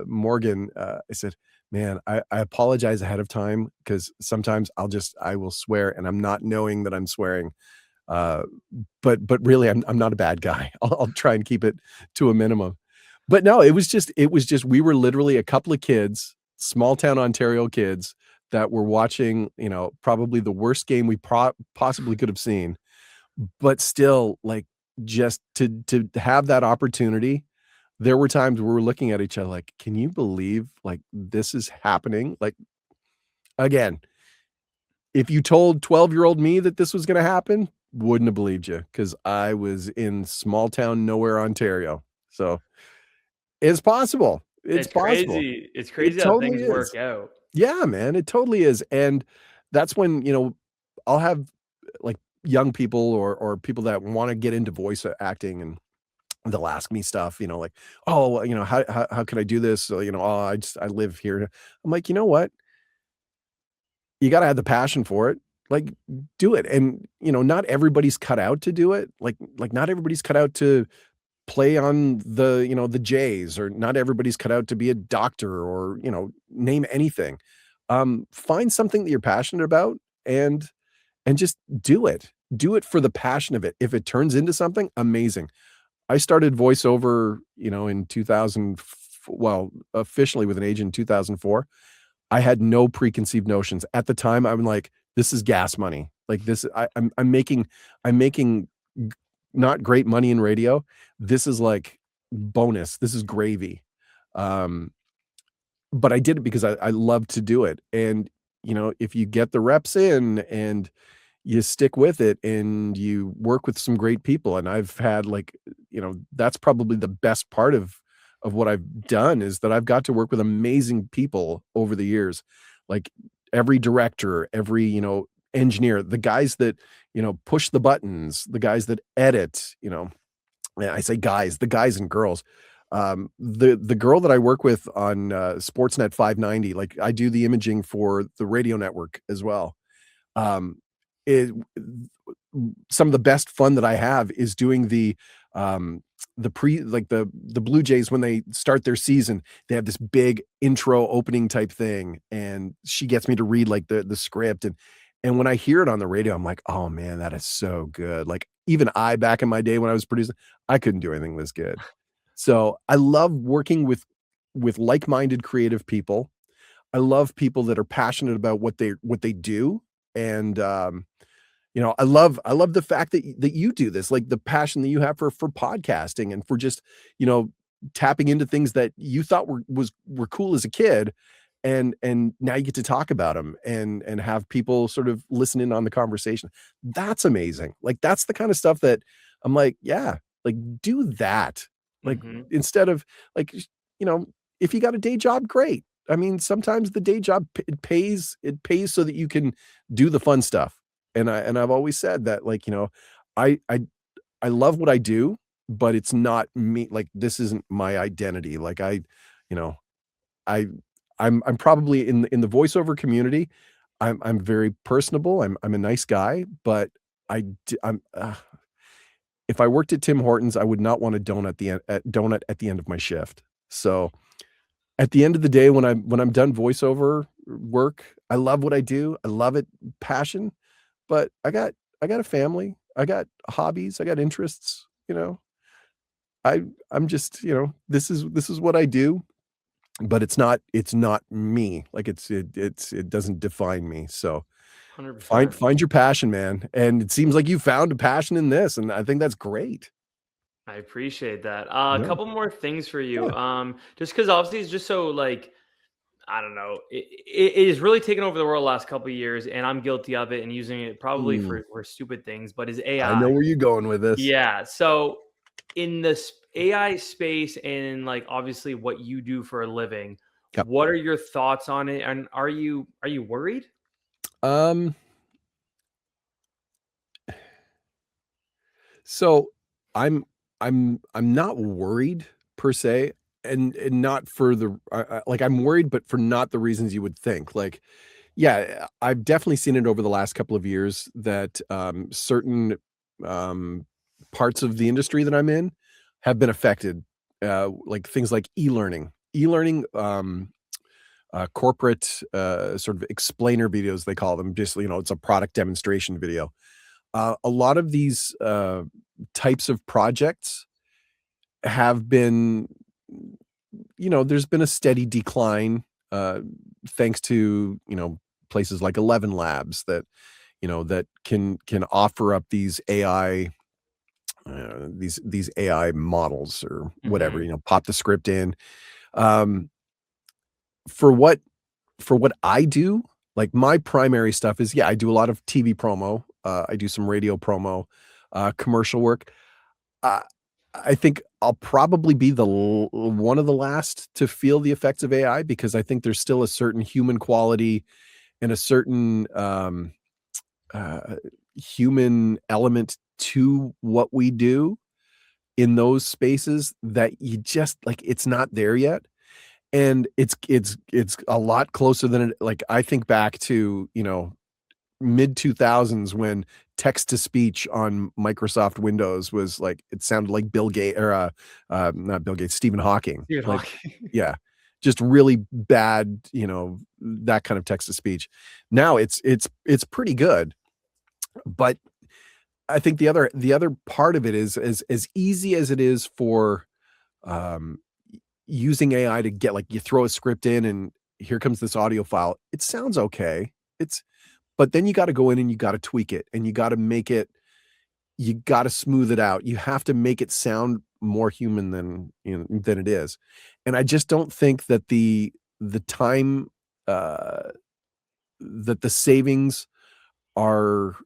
Speaker 3: Morgan, I said, "Man, I apologize ahead of time because sometimes I will swear and I'm not knowing that I'm swearing." Uh, but really, I'm not a bad guy. I'll try and keep it to a minimum. But no, it was just we were literally a couple of kids, small town Ontario kids that were watching, probably the worst game we possibly could have seen, but still, like, just to have that opportunity, there were times where we're looking at each other like, "Can you believe, like, this is happening?" Like, again, if you told 12-year-old me that this was gonna happen, wouldn't have believed you because I was in small town nowhere, Ontario. So, it's possible. It's
Speaker 2: It's
Speaker 3: possible.
Speaker 2: crazy. It's
Speaker 3: It
Speaker 2: crazy how
Speaker 3: totally
Speaker 2: things work
Speaker 3: is.
Speaker 2: out.
Speaker 3: Yeah, man, it totally is, and that's when, I'll have, like, young people or people that wanna get into voice acting, and they'll ask me stuff, like, "Oh, well, how can I do this?" So, "Oh, I live here." I'm like, "You know what? You gotta have the passion for it. Like, do it." And, not everybody's cut out to do it. Like, not everybody's cut out to play on the Jays, or not everybody's cut out to be a doctor or, name anything. Find something that you're passionate about and just do it. Do it for the passion of it. If it turns into something, amazing. I started voiceover, in 2000, well, officially with an agent in 2004. I had no preconceived notions. At the time, I'm like, this is gas money. Like this, I'm making g- not great money in radio. This is like bonus. This is gravy. Um, but I did it because I love to do it. And, if you get the reps in and you stick with it and you work with some great people, and I've had like, that's probably the best part of what I've done is that I've got to work with amazing people over the years. Like every director, every, engineer, the guys that, push the buttons, the guys that edit, and I say guys, the guys and girls. The girl that I work with on Sportsnet 590, like I do the imaging for the radio network as well. Um, it some of the best fun that I have is doing the Blue Jays when they start their season, they have this big intro opening type thing, and she gets me to read like the script, and when I hear it on the radio, I'm like, oh man, that is so good. Like even I back in my day when I was producing, I couldn't do anything this good. So I love working with like-minded creative people. I love people that are passionate about what they do, and I love the fact that you do this, like the passion that you have for podcasting and for just, you know, tapping into things that you thought were cool as a kid, and now you get to talk about them and have people sort of listen in on the conversation. That's amazing. Like that's the kind of stuff that I'm like, yeah, like do that. Like
Speaker 2: Hmm.
Speaker 3: instead of like, you know, if you got a day job, great. I mean, sometimes the day job it pays so that you can do the fun stuff. And I've always said that, like, you know, I I I love what I do, but it's not me. Like this isn't my identity. Like you know, I I'm probably in the voiceover community. I'm very personable. I'm a nice guy, but I'm if I worked at Tim Hortons, I would not want a donut at the end of my shift. So at the end of the day, when I'm done voiceover work, I love what I do. I love it, passion, but I got a family, I got hobbies, I got interests, you know. I'm just, this is what I do, but it's not me. Like it doesn't define me. So
Speaker 2: 100%.
Speaker 3: find your passion, man. And it seems like you found a passion in this, and I think that's great.
Speaker 2: I appreciate that. A
Speaker 3: No.
Speaker 2: couple more things for you.
Speaker 3: Yeah.
Speaker 2: Just because obviously it's just so like I don't know, it is really taken over the world the last couple of years, and I'm guilty of it and using it probably
Speaker 3: Mm,
Speaker 2: for stupid things. But is
Speaker 3: I know
Speaker 2: AI?
Speaker 3: where you're going with this.
Speaker 2: Yeah. So in this AI space, and like obviously what you do for a living,
Speaker 3: Yep.
Speaker 2: what are your thoughts on it? And are you worried?
Speaker 3: Um, so I'm I'm not worried per se, and not for like I'm worried, but for not the reasons you would think. Like, yeah, I've definitely seen it over the last couple of years that certain um, parts of the industry that I'm in have been affected, like things like e-learning, corporate sort of explainer videos they call them. Just it's a product demonstration video. A lot of these types of projects have been, there's been a steady decline, uh, thanks to, places like 11 Labs that can offer up these AI, these AI models or whatever,
Speaker 2: Hmm.
Speaker 3: pop the script in. Um, for what for what I do, like my primary stuff is, yeah, I do a lot of TV promo, I do some radio promo, commercial work. Uh, I think I'll probably be one of the last to feel the effects of AI because I think there's still a certain human quality and a certain uh, human element to what we do in those spaces that you just like it's not there yet. And it's a lot closer than like I think back to, mid 2000s when text to speech on Microsoft Windows was like it sounded like Bill Gates or not Bill Gates, Stephen Hawking.
Speaker 2: Dude,
Speaker 3: Like, yeah, just really bad, that kind of text to speech. Now it's pretty good, but I think the other part of it is as easy as it is for um using AI to get like you throw a script in and here comes this audio file. It sounds okay. It's but then you got to go in and you got to tweak it and you got to smooth it out. You have to make it sound more human than it is. And I just don't think that the time uh that the savings are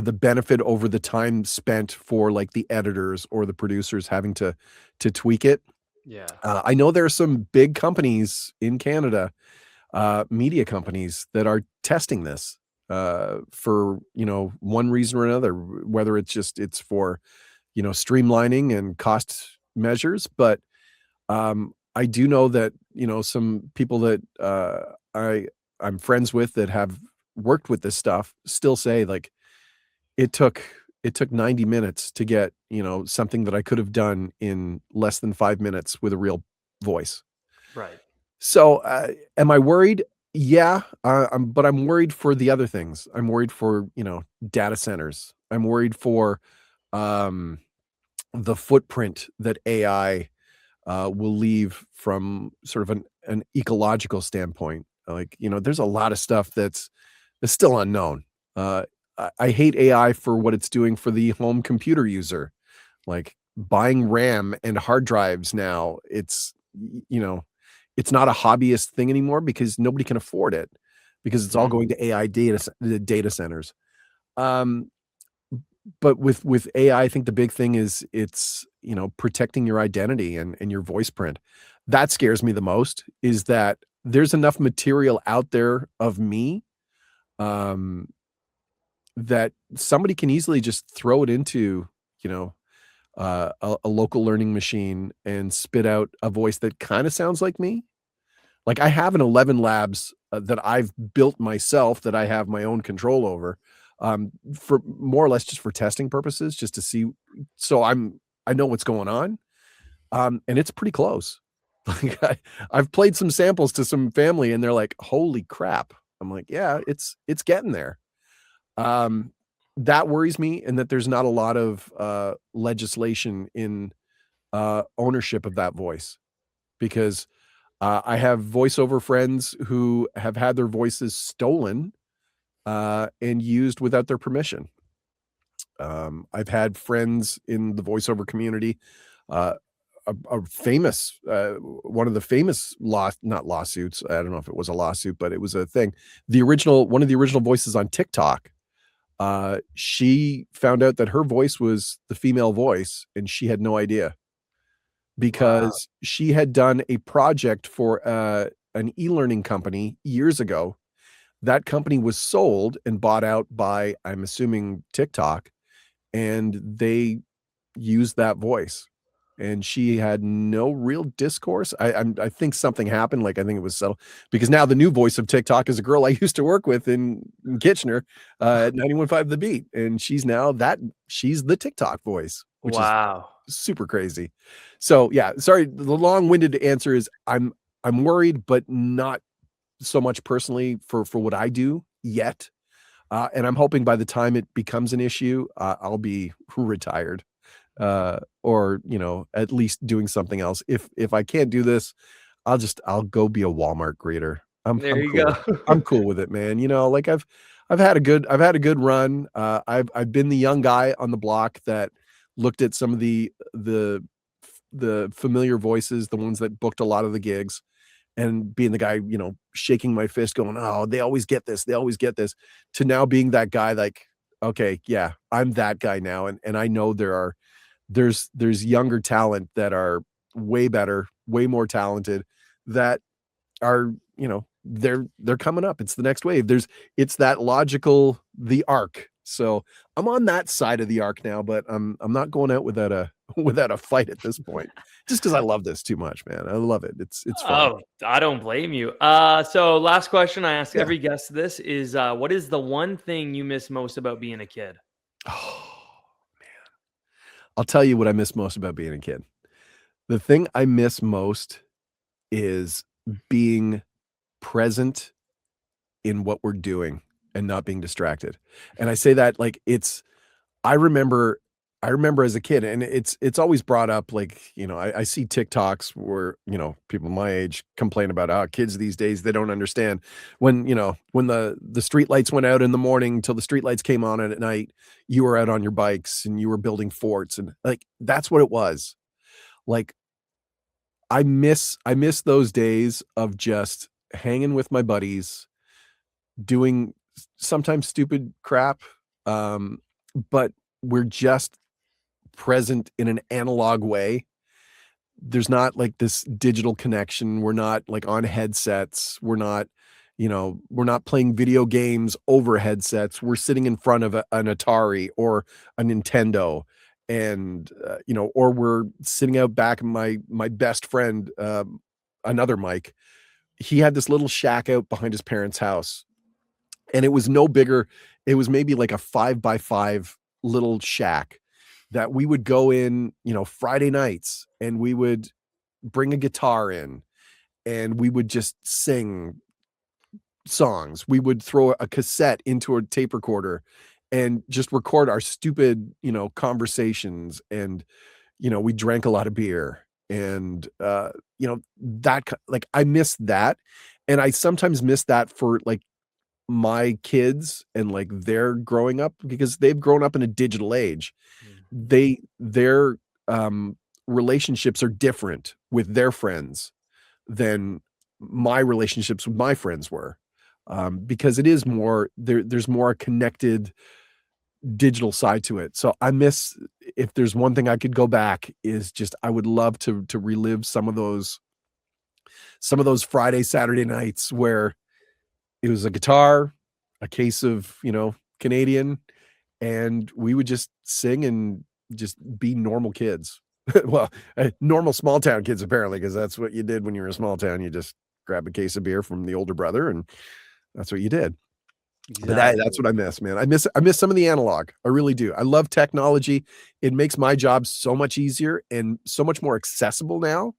Speaker 3: the benefit over the time spent for like the editors or the producers having to tweak it.
Speaker 2: yeah.
Speaker 3: I know there are some big companies in Canada, media companies that are testing this for one reason or another, whether it's for streamlining and cost measures. But I do know that some people that I'm friends with that have worked with this stuff still say like it took 90 minutes to get, something that I could have done in less than 5 minutes with a real voice.
Speaker 2: Right.
Speaker 3: So, am I worried? Yeah, but I'm worried for the other things. I'm worried for, data centers. I'm worried for um, the footprint that AI will leave from sort of an ecological standpoint. Like, there's a lot of stuff that's still unknown. I hate AI for what it's doing for the home computer user. Like buying RAM and hard drives now, it's not a hobbyist thing anymore because nobody can afford it because it's all
Speaker 2: Mhm.
Speaker 3: going to AI data centers. Um, but with AI, I think the big thing is it's, protecting your identity and your voice print. That scares me the most is that there's enough material out there of me, um, that somebody can easily just throw it into, you know, a local learning machine and spit out a voice that kind of sounds like me. Like I have an 11 labs that I've built myself that I have my own control over, for more or less just for testing purposes, just to see. So I know what's going on, and it's pretty close. Like I've played some samples to some family, and they're like, "Holy crap!" I'm like, "Yeah, it's getting there." Um, that worries me, and that there's not a lot of legislation in ownership of that voice because I have voiceover friends who have had their voices stolen and used without their permission. I've had friends in the voiceover community, uh, a famous, one of the famous not lawsuits. I don't know if it was a lawsuit, but it was a thing. One of the original voices on TikTok. She found out that her voice was the female voice, and she had no idea
Speaker 2: Wow.
Speaker 3: because she had done a project for an e-learning company years ago. That company was sold and bought out by, I'm assuming, TikTok, and they used that voice. And she had no real discourse. I think something happened. Like I think it was settled because now the new voice of TikTok is a girl I used to work with in Kitchener at 91.5 The Beat, and she's the TikTok voice, which is
Speaker 2: Wow.
Speaker 3: super crazy. So yeah, sorry, the long-winded answer is I'm worried, but not so much personally for what I do yet. And I'm hoping by the time it becomes an issue, I'll be retired, or at least doing something else. If I can't do this, I'll go be a Walmart greeter.
Speaker 2: There
Speaker 3: I'm
Speaker 2: you
Speaker 3: cool.
Speaker 2: go.
Speaker 3: I'm cool with it, man. Like I've had a good run. I've been the young guy on the block that looked at some of the familiar voices, the ones that booked a lot of the gigs, and being the guy, shaking my fist going, "Oh, they always get this. They always get this," to now being that guy like, "Okay, yeah, I'm that guy now." And I know there's younger talent that are way better, way more talented that are, they're coming up. It's the next wave. It's that logical the arc. So I'm on that side of the arc now, but I'm not going out without a without a fight at this point. Just because I love this too much, man. I love it. It's fun.
Speaker 2: Oh, I don't blame you. So last question I ask
Speaker 3: Yeah.
Speaker 2: every guest this is what is the one thing you miss most about being a kid?
Speaker 3: Oh, I'll tell you what I miss most about being a kid. The thing I miss most is being present in what we're doing and not being distracted. And I say that like I remember I remember as a kid, and it's always brought up like, I see TikToks where, people my age complain about how kids these days they don't understand when the street lights went out in the morning till the street lights came on at night, you were out on your bikes and you were building forts, and like that's what it was. Like I miss those days of just hanging with my buddies, doing sometimes stupid crap, um, but we're just present in an analog way. There's not like this digital connection. We're not like on headsets. We're not playing video games over headsets. We're sitting in front of an Atari or a Nintendo, and or we're sitting out back. My best friend, another Mike, he had this little shack out behind his parents' house, and it was no bigger. It was maybe like a 5x5 little shack that we would go in, Friday nights, and we would bring a guitar in and we would just sing songs. We would throw a cassette into a tape recorder and just record our stupid, conversations. And, we drank a lot of beer and, I miss that. And I sometimes miss that for like my kids and like they're growing up because they've grown up in a digital age. Their relationships are different with their friends than my relationships with my friends were, because it is more there's more connected digital side to it. So I miss, if there's one thing I could go back, is just I would love to relive some of those Friday, Saturday nights where it was a guitar, a case of, Canadian, and we would just sing and just be normal kids. Well, normal small town kids, apparently, because that's what you did when you were in a small town. You just grab a case of beer from the older brother, and that's what you did. But that's what I miss, man. I miss some of the analog. I really do. I love technology. It makes my job so much easier and so much more accessible now,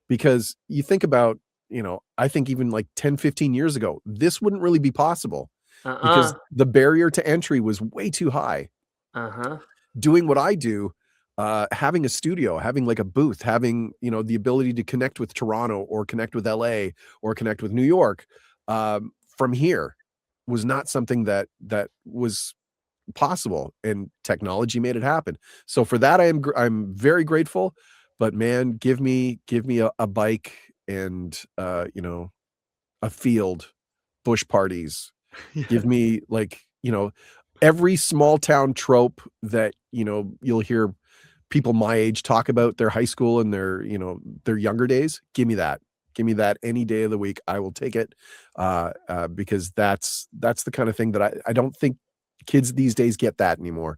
Speaker 3: because you think about, I think even like 10, 15 years ago, this wouldn't really be possible because the barrier to entry was way too high. Doing what I do, having a studio, having like a booth, having, the ability to connect with Toronto or connect with LA or connect with New York, from here was not something that was possible, and technology made it happen. So for that, I'm very grateful. But man, give me a bike and a field, bush parties. Give me every small town trope that you'll hear people my age talk about their high school and their younger days. Give me that any day of the week. I will take it, because that's the kind of thing that I don't think kids these days get that anymore.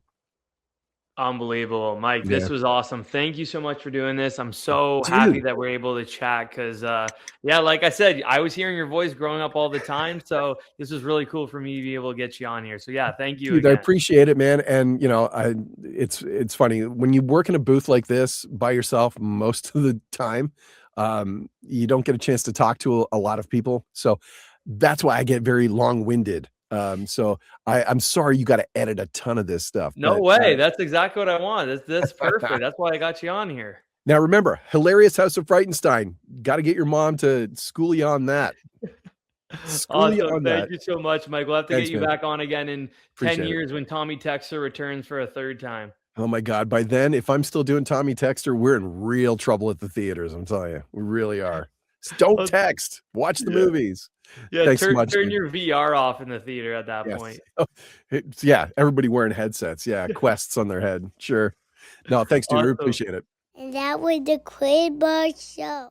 Speaker 2: Unbelievable, Mike. This was awesome. Thank you so much for doing this. I'm so happy that we're able to chat because, like I said, I was hearing your voice growing up all the time. So this was really cool for me to be able to get you on here. So thank you again.
Speaker 3: I appreciate it, man. And it's funny when you work in a booth like this by yourself most of the time. You don't get a chance to talk to a lot of people. So that's why I get very long-winded. So I'm sorry you got to edit a ton of this stuff.
Speaker 2: No way. That's exactly what I want. That's perfect. That's why I got you on here.
Speaker 3: Now remember, Hilarious House of Frightenstein. Got to get your mom to school you on that.
Speaker 2: Awesome. Thank you so much, Mike. We'll have to get you back on again in 10 years when Tommy Texter returns for a third time.
Speaker 3: Oh my God. By then, if I'm still doing Tommy Texter, we're in real trouble at the theaters. I'm telling you, we really are. So don't text, watch the movies.
Speaker 2: Yeah. Thanks turn your VR off in the theater at that point.
Speaker 3: Yeah. Everybody wearing headsets. Yeah. Quests on their head. Sure. No, thanks, dude. Awesome. We appreciate it.
Speaker 1: And that was the Quinn Marr Show.